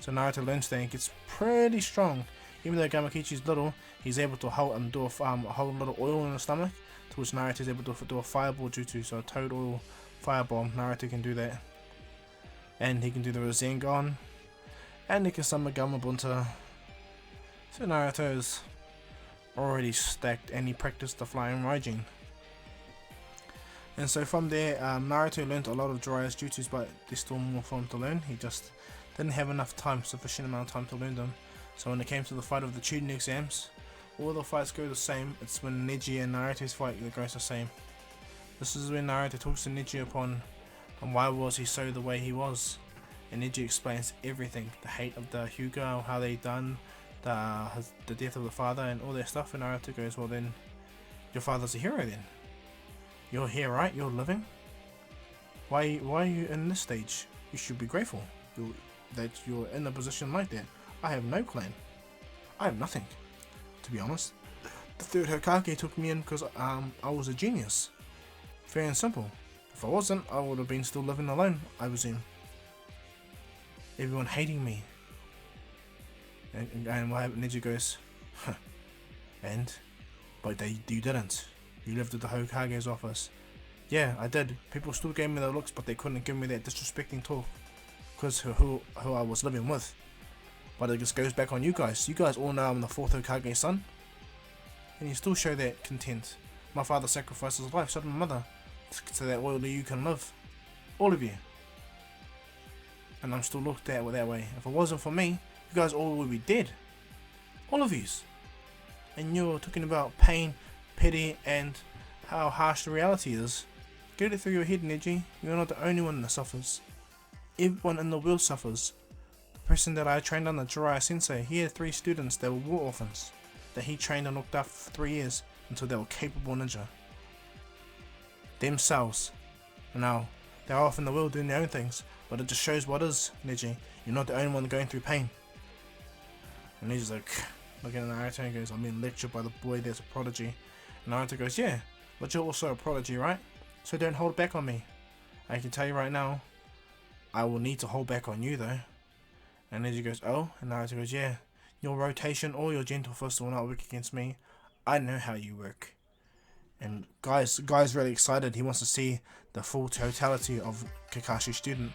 So Naruto learns that and gets pretty strong. Even though Gamakichi's little, he's able to hold and do a whole lot of oil in the stomach, to which Naruto is able to do a fireball jutsu, so a toad oil firebomb. Naruto can do that, and he can do the Rasengan, and he can summon Gamabunta. So Naruto is already stacked, and he practiced the flying Raijin. And so from there, Naruto learned a lot of Jiraiya's jutsus, but there's still more for him to learn. He just didn't have enough time, sufficient amount of time to learn them. So when it came to the fight of the Chunin exams, all the fights go the same. It's when Neji and Naruto's fight that goes the same. This is when Naruto talks to Neji upon why was he so the way he was. And Neji explains everything, the hate of the Hyuga, how they done the death of the father and all that stuff. And Naruto goes, well then, your father's a hero then. You're here, right? You're living. Why are you in this stage? You should be grateful that you're in a position like that. I have no clan. I have nothing, to be honest. The third Hokage took me in because I was a genius. Fair and simple. If I wasn't, I would have been still living alone, I presume. Everyone hating me. And what happened? Neji goes, huh. But you didn't. You lived at the Hokage's office. Yeah, I did. People still gave me the looks, but they couldn't give me that disrespecting talk. Because who I was living with. But it just goes back on you guys. You guys all know I'm the 4th Hokage's son. And you still show that content. My father sacrificed his life, so did my mother. So that only you can live. All of you. And I'm still looked at that way. If it wasn't for me, you guys all would be dead. All of yous. And you're talking about pain, pity, and how harsh the reality is. Get it through your head, Neji. You're not the only one that suffers. Everyone in the world suffers. The person that I trained under, Jiraiya Sensei, he had 3 students that were war orphans that he trained and looked after for 3 years until they were capable ninja. Themselves. Now, they're off in the world doing their own things, but it just shows what is, Neji. You're not the only one going through pain. And Neji's like, looking at Naruto and goes, I'm being lectured by the boy that's a prodigy. And Naruto goes, yeah, but you're also a prodigy, right? So don't hold back on me. I can tell you right now, I will need to hold back on you though. And Neji goes, oh? And Naruto goes, yeah, your rotation or your gentle fist will not work against me. I know how you work. And guy's really excited. He wants to see the full totality of Kakashi's student.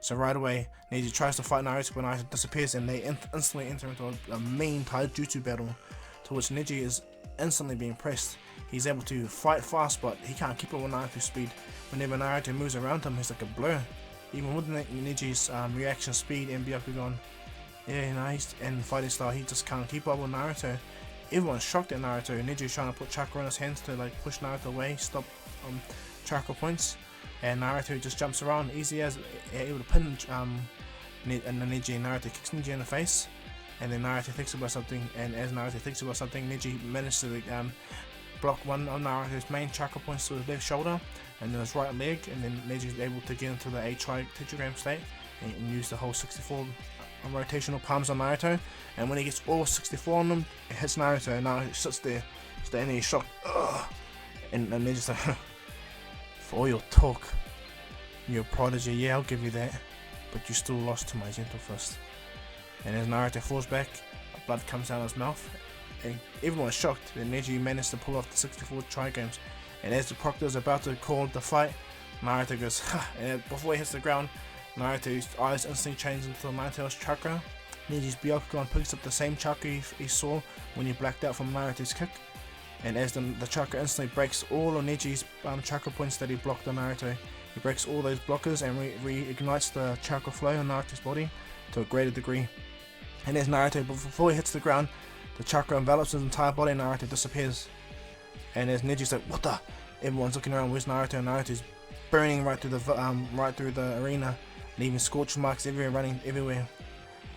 So right away, Neji tries to fight Naruto, but Naruto disappears, and they instantly enter into a mean taijutsu battle, to which Neji is instantly being pressed. He's able to fight fast, but he can't keep up with Naruto's speed. Whenever Naruto moves around him, he's like a blur. Even with Neji's reaction speed and Byakugan, and fighting style, he just can't keep up with Naruto. Everyone's shocked at Naruto. Neji's trying to put chakra in his hands to like push Naruto away, stop chakra points, and Naruto just jumps around easy as able to pin and then Neji and Naruto kicks Neji in the face, and then Naruto thinks about something, and as Naruto thinks about something, Neji manages to block one of Naruto's main chakra points to his left shoulder and then his right leg, and then Neji is able to get into the tetragram state and use the whole 64 rotational palms on Naruto, and when he gets all 64 on them, it hits Naruto, and now he sits there, and he's shocked. Ugh. And Neji's like, for all your talk, you're a prodigy, yeah, I'll give you that, but you still lost to my gentle fist. And as Naruto falls back, blood comes out of his mouth, and everyone's shocked that Neji managed to pull off the 64 trigrams. And as the proctor is about to call the fight, Naruto goes, ha, and before he hits the ground, Naruto's eyes instantly change into the Nine-Tails chakra. Neji's Byakugan picks up the same chakra he saw when he blacked out from Naruto's kick. And as the chakra instantly breaks all of Neji's chakra points that he blocked on Naruto, he breaks all those blockers and reignites the chakra flow on Naruto's body to a greater degree. And as Naruto, before he hits the ground, the chakra envelops his entire body and Naruto disappears. And as Neji's like, what the? Everyone's looking around, where's Naruto? And Naruto's burning right through the arena, leaving scorch marks everywhere, running everywhere.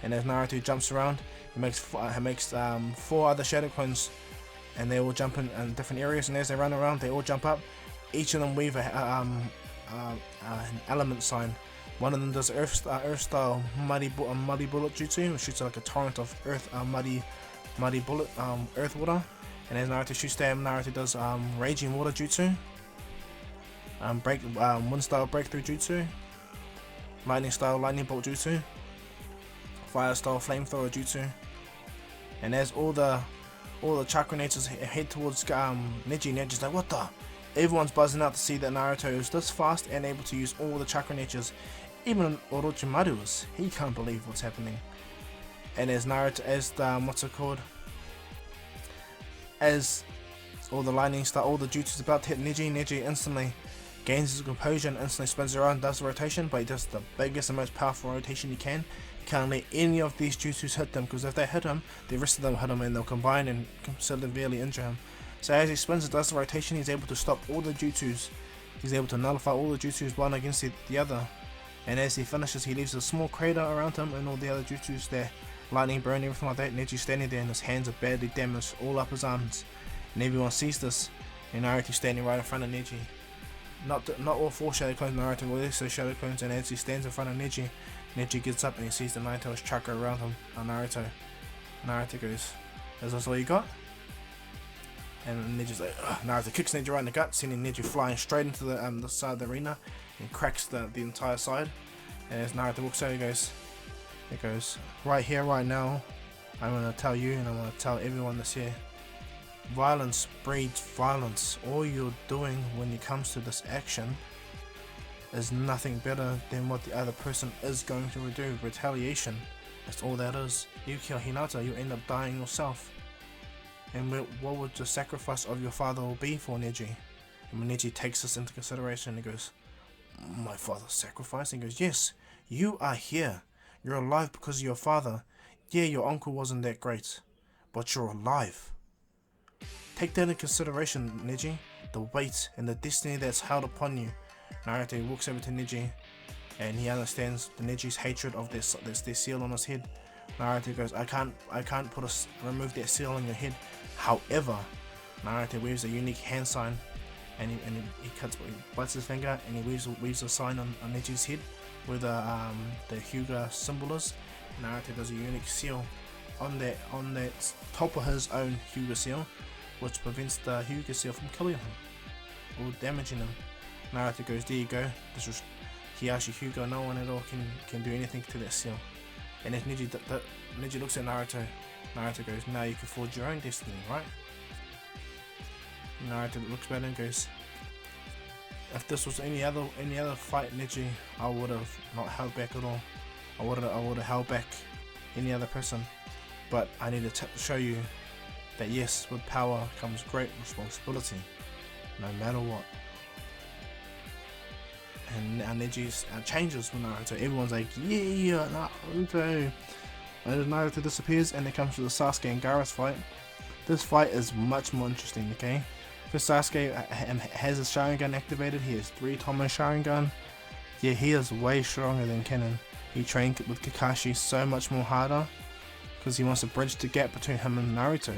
And as Naruto jumps around, he makes 4 other shadow clones and they all jump in different areas, and as they run around they all jump up. Each of them weave an element sign. One of them does earth style muddy bullet jutsu, which shoots like a torrent of earth muddy bullet earth water. And as Naruto shoots them, Naruto does raging water jutsu, wind style breakthrough jutsu, lightning style lightning bolt jutsu, fire style flamethrower jutsu. And as all the chakra natures head towards Neji's like, what the? Everyone's buzzing out to see that Naruto is this fast and able to use all the chakra natures. Even Orochimaru, he can't believe what's happening. And as Naruto, as all the lightning start, all the jutsus about to hit Neji instantly gains his composure and instantly spins around, does the rotation, but he does the biggest and most powerful rotation he can. Can't let any of these jutsus hit them, because if they hit him, the rest of them hit him and they'll combine and severely injure him. So as he spins and does the rotation, he's able to stop all the jutsus. He's able to nullify all the jutsus one against the other. And as he finishes, he leaves a small crater around him and all the other jutsus there. Lightning burn, everything like that. Neji's standing there and his hands are badly damaged all up his arms. And everyone sees this. And Naruto's standing right in front of Neji. Not all 4 shadow clones, Naruto will also shadow clones, and as he stands in front of Neji, Neji gets up and he sees the Nine-Tails chakra around him on Naruto. Naruto goes, "Is this all you got?" And Neji's like, ugh. Naruto kicks Neji right in the gut, sending Neji flying straight into the side of the arena and cracks the entire side. And as Naruto walks out, he goes, "Right here, right now, I'm gonna tell you, and I'm gonna tell everyone that's here. Violence breeds violence. All you're doing when it comes to this action is nothing better than what the other person is going to do. Retaliation. That's all that is. You kill Hinata, you end up dying yourself. And what would the sacrifice of your father will be for Neji?" And when Neji takes this into consideration, he goes, "My father's sacrifice?" And he goes, "Yes, you are here. You're alive because of your father. Yeah, your uncle wasn't that great, but you're alive. Take that into consideration, Neji. The weight and the destiny that's held upon you." Naruto walks over to Neji, and he understands the Neji's hatred of their seal on his head. Naruto goes, I can't remove that seal on your head. However, Naruto weaves a unique hand sign, and he bites his finger and he weaves a sign on Neji's head where the Hyuga symbol is. Naruto does a unique seal on that top of his own Hyuga seal, which prevents the Hyuga seal from killing him or damaging him. Naruto goes, "There you go. This was Hiyashi Hyuga. No one at all can do anything to that seal." And as Neji looks at Naruto, Naruto goes, "Now you can forge your own destiny, right?" Naruto looks back and goes, "If this was any other fight, Neji, I would have not held back at all. I would have held back any other person. But I need to show you that yes, with power comes great responsibility, no matter what." And now Neji changes with Naruto. Everyone's like, "Yeah, Naruto." And Naruto disappears, and it comes to the Sasuke and Gaara's fight. This fight is much more interesting, okay? Because Sasuke has his Sharingan activated. He has 3 Tomo Sharingan. Yeah, he is way stronger than Kennen. He trained with Kakashi so much more harder because he wants to bridge the gap between him and Naruto.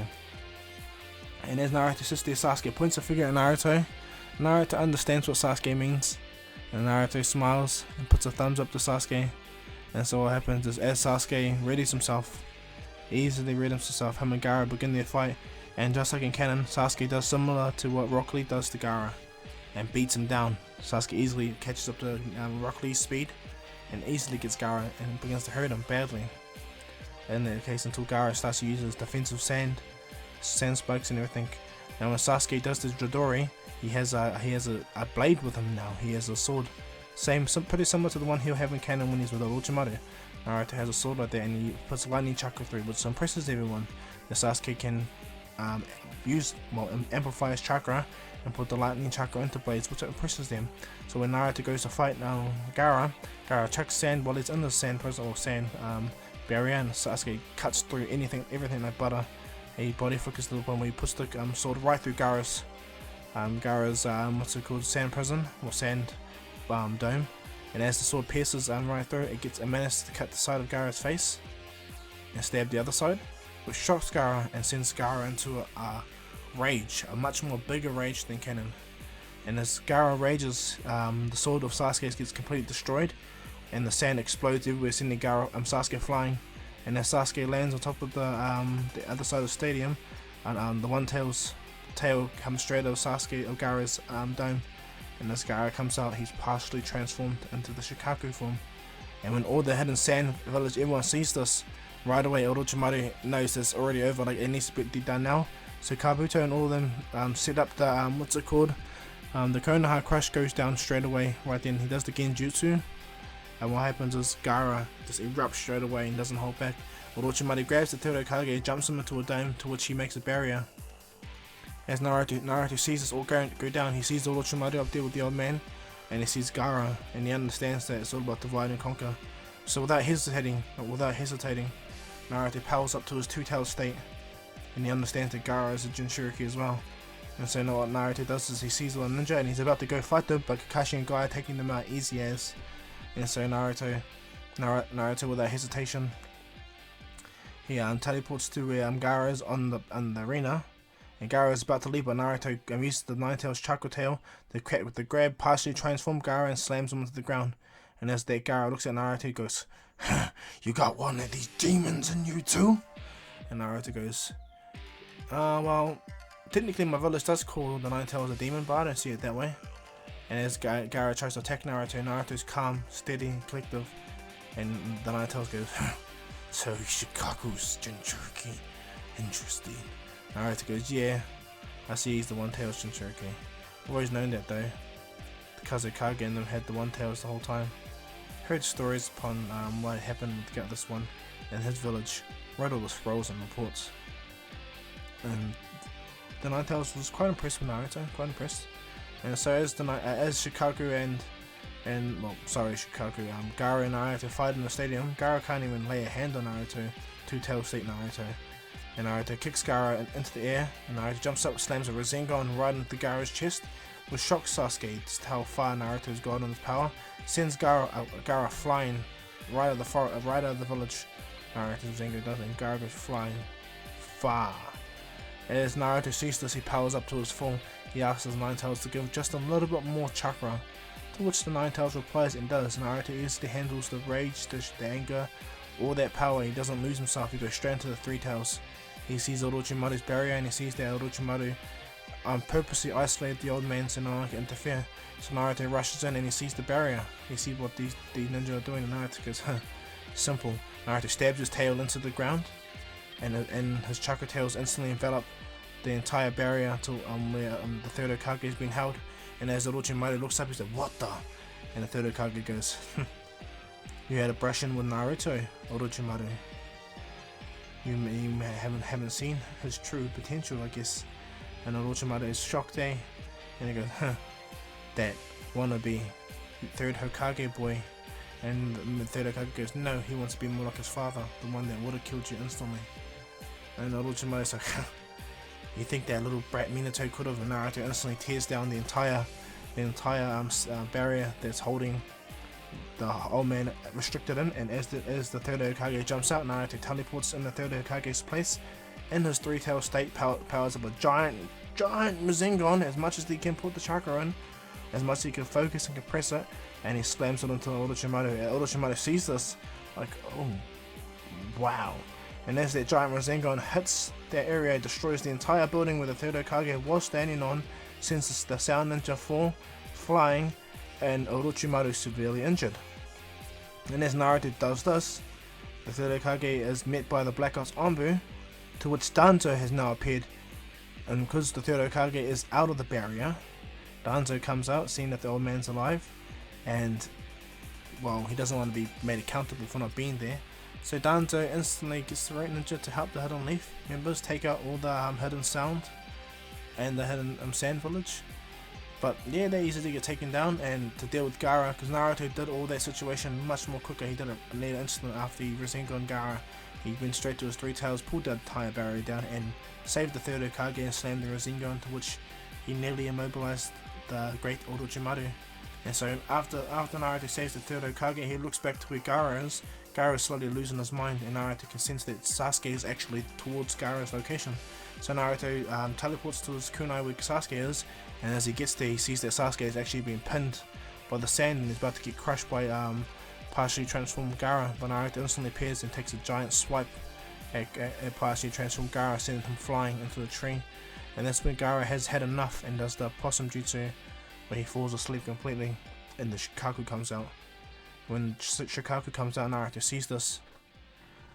And as Naruto sits there, Sasuke points a finger at Naruto. Naruto understands what Sasuke means. And Naruto smiles and puts a thumbs up to Sasuke. And so what happens is, as Sasuke readies himself, easily readies himself, him and Gara begin their fight. And just like in canon, Sasuke does similar to what Rock Lee does to Gara and beats him down. Sasuke easily catches up to Rock Lee's speed and easily gets Gara and begins to hurt him badly. In that case, until Gara starts to use his defensive sand spikes and everything. Now when Sasuke does this Jidori, he has a blade with him now. He has a sword, pretty similar to the one he'll have in canon when he's with Orochimaru. Naruto has a sword like that, and he puts lightning chakra through, which impresses everyone. The Sasuke can amplify his chakra and put the lightning chakra into blades, which impresses them. So when Naruto goes to fight Gara chucks sand while he's in the sand prison or sand barrier, and Sasuke cuts through everything like butter. He body flickers the one where he puts the sword right through Gara's sand prison or sand dome, and as the sword pierces right through, it manages to cut the side of Gara's face and stab the other side, which shocks Gara and sends Gara into rage, a much more bigger rage than Cannon. And as Gara rages, the sword of Sasuke gets completely destroyed, and the sand explodes everywhere, sending Sasuke flying. And as Sasuke lands on top of the other side of the stadium, and the One Tail's tail comes straight out of Gara's dome. And as Gara comes out, he's partially transformed into the Shikaku form. And when all the hidden sand village, everyone sees this, right away Orochimaru knows it's already over, like it needs to be done now. So Kabuto and all of them set up the, the Konoha Crush goes down straight away, right then. He does the Genjutsu, and what happens is Gara just erupts straight away and doesn't hold back. Orochimaru grabs the third Hokage, jumps him into a dome, to which he makes a barrier. As Naruto sees this all go down, he sees Orochimaru up there with the old man, and he sees Gara, and he understands that it's all about divide and conquer. So without hesitating, Naruto powers up to his two-tailed state, and he understands that Gara is a Jinchuriki as well. And so what Naruto does is he sees the ninja, and he's about to go fight them, but Kakashi and Guy are taking them out easy as. And so Naruto without hesitation, he teleports to where Gara is on the arena. And Gara is about to leave, but Naruto uses the Nine-Tails Chakra Tail to grab partially transformed Gara and slams him into the ground. And as that Gara looks at Naruto, he goes, "You got one of these demons in you too?" And Naruto goes, well, technically my village does call the Nine-Tails a demon, but I don't see it that way." And as Gara tries to attack Naruto, Naruto's calm, steady, and collective. And the Nine-Tails goes, "So Shikaku's Jinchuriki. Interesting." Naruto goes, "Yeah, I see he's the One-Tailed Jinchuriki. I've always known that though. The Kazekage and them had the One-Tails the whole time. Heard stories upon what happened with this one in his village. Wrote all the scrolls and reports." And the Nine-Tails was quite impressed with Naruto, quite impressed. And so as Shikaku Gara and Naruto fight in the stadium, Gara can't even lay a hand on Naruto, two-tailed state Naruto. And Naruto kicks Gara into the air, and Naruto jumps up, slams a Rasengan right into Gara's chest, which shocks Sasuke just how far Naruto's got on his power, sends Gara flying right out of the village. Naruto's Rasengan does it, and Gara goes flying far. As Naruto sees this, he powers up to his full. He asks his Nine-Tails to give just a little bit more chakra, to which the Nine-Tails replies and does. Naruto easily handles the rage, the anger, all that power. He doesn't lose himself, he goes straight into the Three-Tails. He sees Orochimaru's barrier, and he sees that Orochimaru purposely isolated the old man so no one can interfere. So Naruto rushes in and he sees the barrier. He sees what these ninja are doing, and Naruto goes, simple. Naruto stabs his tail into the ground, and his chakra tails instantly envelop the entire barrier to where the third Hokage is being held. And as Orochimaru looks up, he says, "What the?" And the third Hokage goes, "You had a brush-in with Naruto, Orochimaru. You haven't seen his true potential, I guess." And Orochimaru is shocked, and he goes, "That wannabe third Hokage boy." And the third Hokage goes, "No, he wants to be more like his father, the one that would have killed you instantly." And Orochimaru is like, "You think that little brat Minato could have?" And Naruto instantly tears down the entire barrier that's holding the old man restricted in. And as the third Hokage jumps out, Naruto teleports in the third Hokage's place. In his three-tailed state, powers up a giant Rasengan, as much as he can put the chakra in, as much as he can focus and compress it, and he slams it into Orochimaru. Orochimaru sees this, like, oh, wow. And as that giant Rasengan hits that area, it destroys the entire building where the third Hokage was standing on, sends the Sound Ninja flying, and Orochimaru severely injured. And as Naruto does this, the third Hokage is met by the Black Ops Anbu, to which Danzo has now appeared. And because the third Hokage is out of the barrier, Danzo comes out, seeing that the old man's alive, and, well, he doesn't want to be made accountable for not being there. So Danzo instantly gets the right ninja to help the Hidden Leaf members take out all the hidden sound and the hidden sand village. But yeah, they easily get taken down, and to deal with Gara, because Naruto did all that situation much more quicker. He did it in an instant after he Rasengan Gara. He went straight to his three tails, pulled the entire barrier down, and saved the third Hokage and slammed the Rasengan, to which he nearly immobilized the great Orochimaru. And so after Naruto saves the third Hokage, he looks back to where Gara is. Gara is slowly losing his mind, and Naruto can sense that Sasuke is actually towards Gara's location. So Naruto teleports to his kunai where Sasuke is, and as he gets there, he sees that Sasuke is actually being pinned by the sand and is about to get crushed by partially transformed Gara. But Naruto instantly appears and takes a giant swipe at partially transformed Gara, sending him flying into the tree. And that's when Gara has had enough and does the possum jutsu, where he falls asleep completely, and the Shikaku comes out. When Shikaku comes out, Naruto sees this,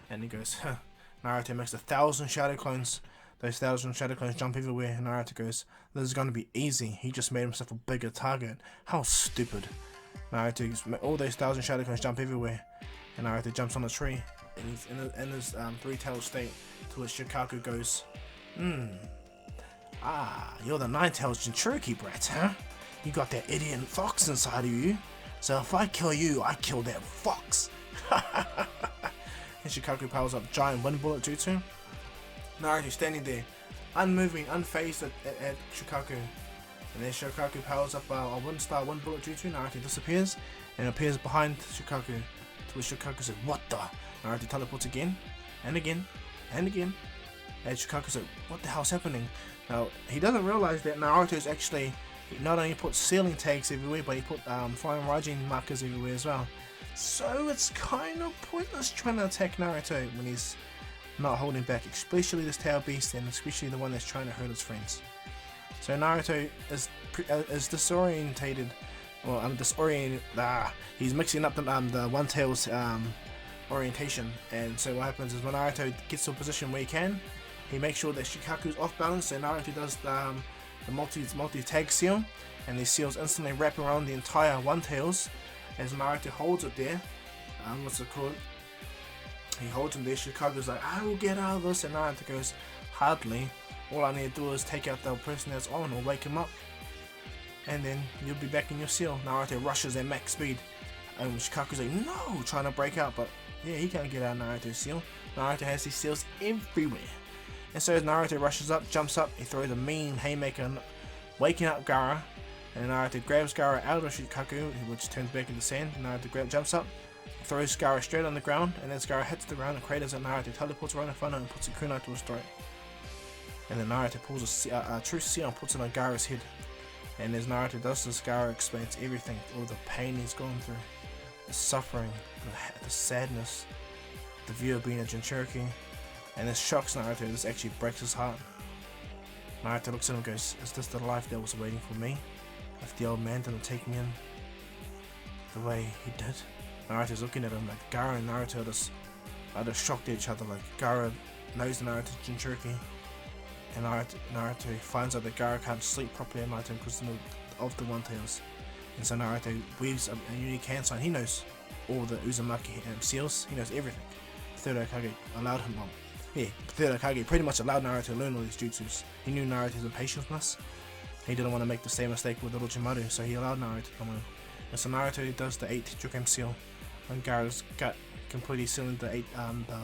and he goes, huh. Naruto makes 1,000 shadow clones. Those 1,000 shadow clones jump everywhere, and Naruto goes, this is going to be easy. He just made himself a bigger target. How stupid. Naruto, all those 1,000 shadow clones jump everywhere, and Naruto jumps on a tree, and he's in his three-tailed state, to which Shikaku goes, you're the nine-tailed Jinchuriki brat, huh? You got that idiot fox inside of you. So if I kill you, I kill that fox. And Shikaku powers up giant wind bullet jutsu. Naruto standing there, unmoving, unfazed at Shikaku. And then Shikaku powers up a wind bullet jutsu. Naruto disappears and appears behind Shikaku. To which Shikaku says, what the? Naruto teleports again, and again, and again. And Shikaku said, what the hell's happening? Now, he doesn't realize that Naruto is actually, he not only put ceiling tags everywhere, but he put flying Raijin markers everywhere as well. So it's kind of pointless trying to attack Naruto when he's not holding back, especially this tail beast, and especially the one that's trying to hurt his friends. So Naruto is disorientated, well, disoriented. He's mixing up the one tail's orientation, and so what happens is when Naruto gets to a position where he can, he makes sure that Shikaku's off balance, and Naruto does the multi-tag seal, and these seals instantly wrap around the entire one tails as Naruto holds it there. What's it called? He holds him there. Shikaku's like, I will get out of this, and Naruto goes, hardly. All I need to do is take out the person that's on or wake him up, and then you'll be back in your seal. Naruto rushes at max speed, and Shikaku's like, no, trying to break out, but yeah, he can't get out of Naruto's seal. Naruto has these seals everywhere. And so as Naruto rushes up, jumps up, he throws a mean haymaker, waking up Gara, and Naruto grabs Gara out of Shikaku, which turns back into sand. Naruto jumps up, throws Gara straight on the ground, and as Gara hits the ground and craters at Naruto, teleports right in front of him and puts a kunai to his throat. And then Naruto pulls a true seal and puts it on Gara's head. And as Naruto does this, Gara explains everything, all the pain he's gone through, the suffering, the sadness, the view of being a Jinchuriki. And this shocks Naruto. This actually breaks his heart. Naruto looks at him and goes, is this the life that was waiting for me? If the old man didn't take me in the way he did? Naruto's looking at him like Gara and Naruto are just shocked at each other. Like Gara knows Naruto's Jinchuriki, and Naruto finds out that Gara can't sleep properly at night because of the one tails. And so Naruto weaves a unique hand sign. He knows all the Uzumaki seals. He knows everything. Third Hokage allowed him on. Yeah, Third Hokage pretty much allowed Naruto to learn all these jutsus. He knew Naruto's impatientness. He didn't want to make the same mistake with Orochimaru, so he allowed Naruto to come in. And so Naruto does the 8 Tetragram seal, and Gara's got completely sealing the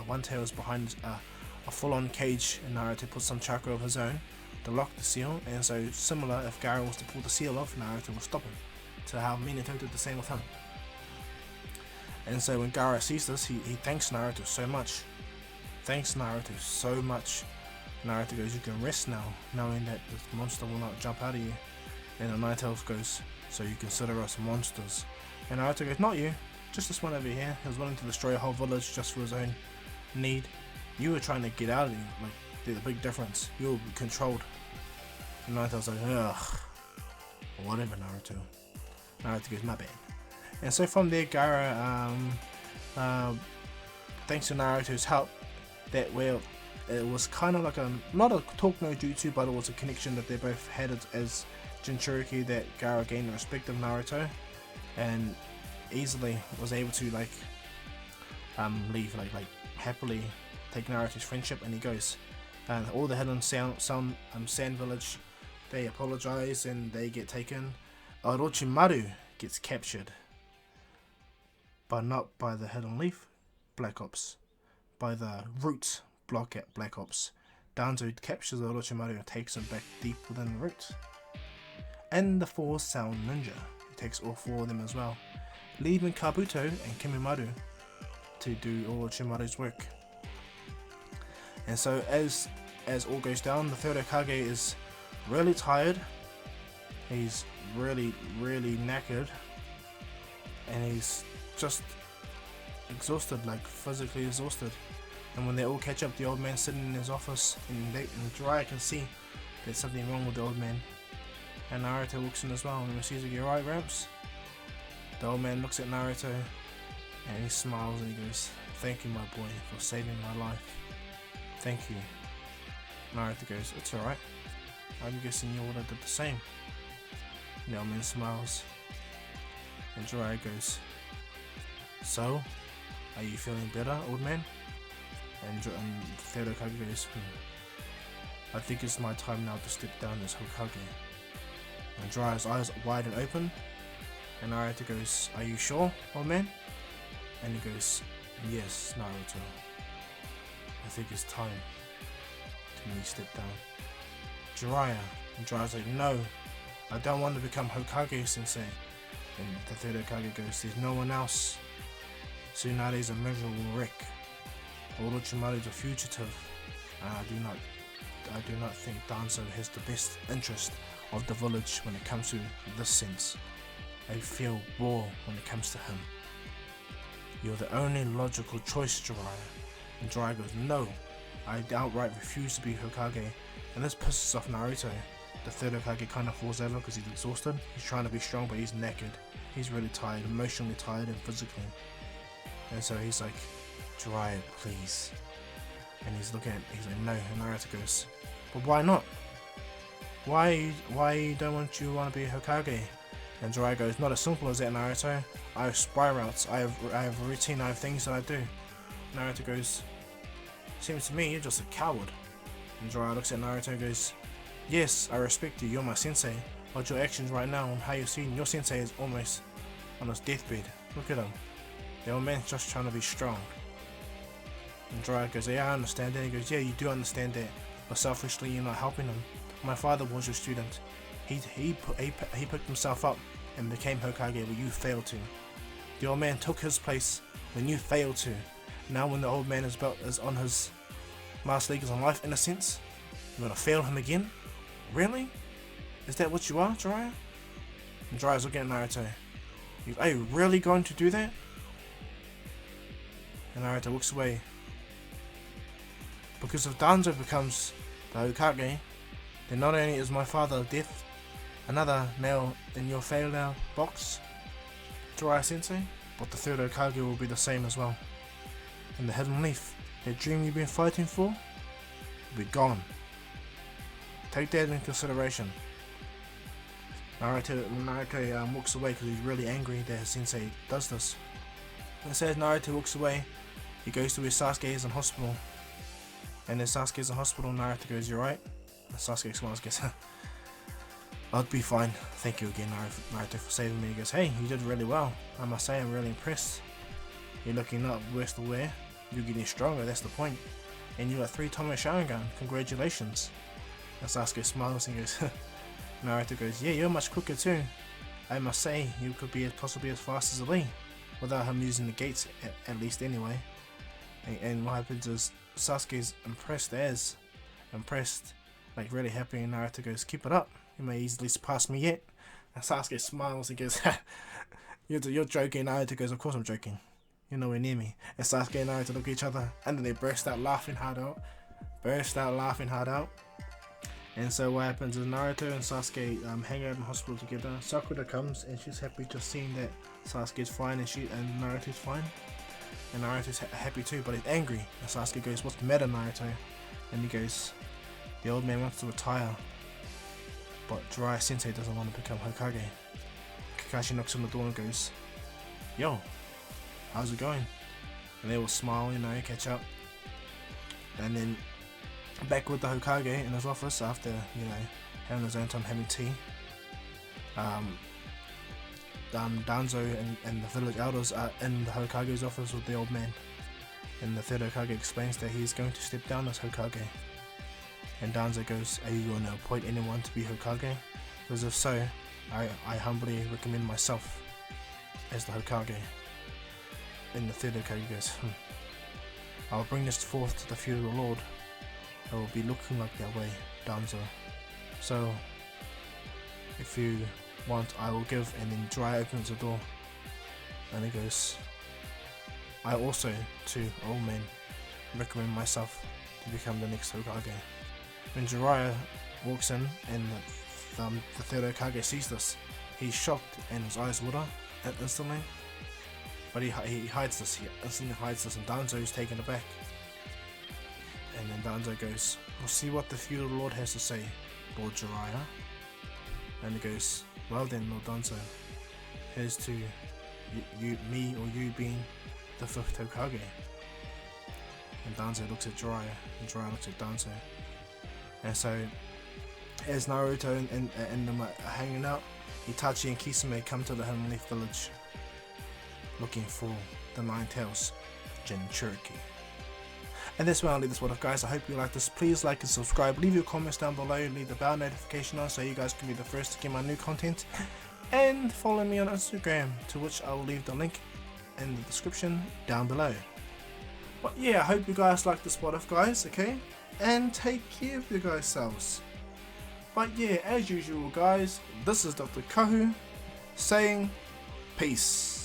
one tails behind a full-on cage, and Naruto puts some chakra of his own to lock the seal. And so similar, if Gara was to pull the seal off, Naruto will stop him. To how Minato did the same with him. And so when Gara sees this, he thanks Naruto so much. Thanks Naruto so much. Naruto goes, you can rest now, knowing that this monster will not jump out of you. And the Nine-Tails goes, so you consider us monsters. And Naruto goes, not you, just this one over here. He was willing to destroy a whole village just for his own need. You were trying to get out of you, like, there's a big difference. You were controlled. And Nine-Tails like, ugh, whatever Naruto. Naruto goes, my bad. And so from there, Gara, thanks to Naruto's help, that it was kind of like not a talk no jutsu, but it was a connection that they both had as Jinchuriki, that Gara gained the respect of Naruto, and easily was able to leave, happily take Naruto's friendship, and he goes. All the hidden sand village, they apologize and they get taken. Orochimaru gets captured, but not by the Hidden Leaf Black Ops, by the Roots Black Ops. Danzo captures Orochimaru and takes him back deep within the roots. And the 4 Sound Ninja, he takes all 4 of them as well, leaving Kabuto and Kimimaro to do Orochimaru's work. And so as all goes down, the third Hokage is really tired. He's really knackered, and he's just exhausted, like physically exhausted. And when they all catch up, the old man's sitting in his office, and Jiraiya can see there's something wrong with the old man. And Naruto walks in as well, and he sees, "You alright, Gramps?" The old man looks at Naruto, and he smiles and he goes, "Thank you, my boy, for saving my life. Thank you." Naruto goes, "It's alright. I'm guessing you would have did the same." The old man smiles, and Jiraiya goes, "So, are you feeling better, old man?" And third Hokage goes, "I think it's my time now to step down as Hokage." And Jiraiya's eyes wide and open, and Naruto goes, "Are you sure, old man?" And he goes, "Yes, Naruto. I think it's time to me step down." Jiraiya, and Jiraiya's like, "No, I don't want to become Hokage, sensei." And the third Hokage goes, "There's no one else. Tsunade's a miserable wreck. Orochimaru's a fugitive. And I do not think Danzo has the best interest of the village when it comes to this sense. I feel war when it comes to him. You're the only logical choice, Jiraiya." And Jiraiya goes, "No, I outright refuse to be Hokage." And this pisses off Naruto. The third Hokage kind of falls over because he's exhausted. He's trying to be strong, but he's knackered. He's really tired, emotionally tired and physically. And so he's like, "Jiraiya, please." And he's like, "No." And Naruto goes, "But why not? Why don't you want to be Hokage?" And Jiraiya goes, "Not as simple as that, Naruto. I have spy routes. I have a routine. I have things that I do." Naruto goes, "Seems to me you're just a coward." And Jiraiya looks at Naruto and goes, "Yes, I respect you. You're my sensei. But your actions right now and how you're seeing your sensei is almost on his deathbed. Look at him. The old man's just trying to be strong." And Jiraiya goes, "Yeah, I understand that." He goes, "Yeah, you do understand that. But selfishly, you're not helping him. My father was your student. He picked himself up and became Hokage where you failed to. The old man took his place when you failed to. Now when the old man is on his last leagues on life, in a sense, you're gonna fail him again? Really? Is that what you are, Jiraiya?" And Jiraiya's looking at Naruto. "Are you really going to do that?" And Naruto walks away. "Because if Danzo becomes the Hokage, then not only is my father death another nail in your failure box, Jiraiya sensei, but the third Hokage will be the same as well. And the hidden leaf, that dream you've been fighting for, will be gone. Take that into consideration." Naruto walks away because he's really angry that his sensei does this. And so as Naruto walks away, he goes to where Sasuke is in hospital. And as Sasuke is in hospital, Naruto goes, "You right?" And Sasuke smiles and goes, "I'll be fine. Thank you again, Naruto, for saving me." He goes, "Hey, you did really well. I must say, I'm really impressed. You're looking not worse to wear. You're getting stronger, that's the point. And you got 3 Tomo Sharingan. Congratulations." And Sasuke smiles and goes, Naruto goes, "Yeah, you're much quicker too. I must say, you could be possibly as fast as Lee, without him using the gates, at least anyway." And what happens is, Sasuke's impressed, like really happy, and Naruto goes, "Keep it up. You may easily surpass me yet." And Sasuke smiles and goes, You're joking." Naruto goes, "Of course I'm joking. You're nowhere near me." And Sasuke and Naruto look at each other, and then they burst out laughing hard out. And so what happens is Naruto and Sasuke hang out in hospital together. Sakura comes and she's happy just seeing that Sasuke's fine and Naruto's fine. And Naruto's happy too, but he's angry. And Sasuke goes, "What's the matter, Naruto?" And he goes, "The old man wants to retire, but Jiraiya sensei doesn't want to become Hokage." Kakashi knocks on the door and goes, "Yo, how's it going?" And they all smile, catch up. And then back with the Hokage in his office after, having his own time having tea. Danzo and the village elders are in the Hokage's office with the old man. And the third Hokage explains that he's going to step down as Hokage. And Danzo goes, "Are you going to appoint anyone to be Hokage? Because if so, I humbly recommend myself as the Hokage." in the third Hokage goes, I'll bring this forth to the feudal lord. It will be looking like that way, Danzo. So, if you want, I will give. And then Jiraiya opens the door, and he goes, I also, to all men, recommend myself to become the next Hokage. When Jiraiya walks in and the third Hokage sees this, he's shocked and his eyes water instantly. But he hides this, he instantly hides this, and Danzo is taken aback. And then Danzo goes, we'll see what the feudal lord has to say, Lord Jiraiya. And he goes, well then, Lord Danzo, here's to me or you being the 5th Hokage. And Danzo looks at Jiraiya, and Jiraiya looks at Danzo. And so, as Naruto and them are hanging out, Itachi and Kisame come to the Heavenly Village, looking for the Nine Tails Jinchuriki. And that's where I'll leave this one off, guys. I hope you like this. Please like and subscribe. Leave your comments down below. Leave the bell notification on so you guys can be the first to get my new content. And follow me on Instagram, to which I will leave the link in the description down below. But yeah, I hope you guys like this one off, guys. Okay, and take care of your guys' selves. But yeah, as usual, guys, this is Dr. Kahu saying peace.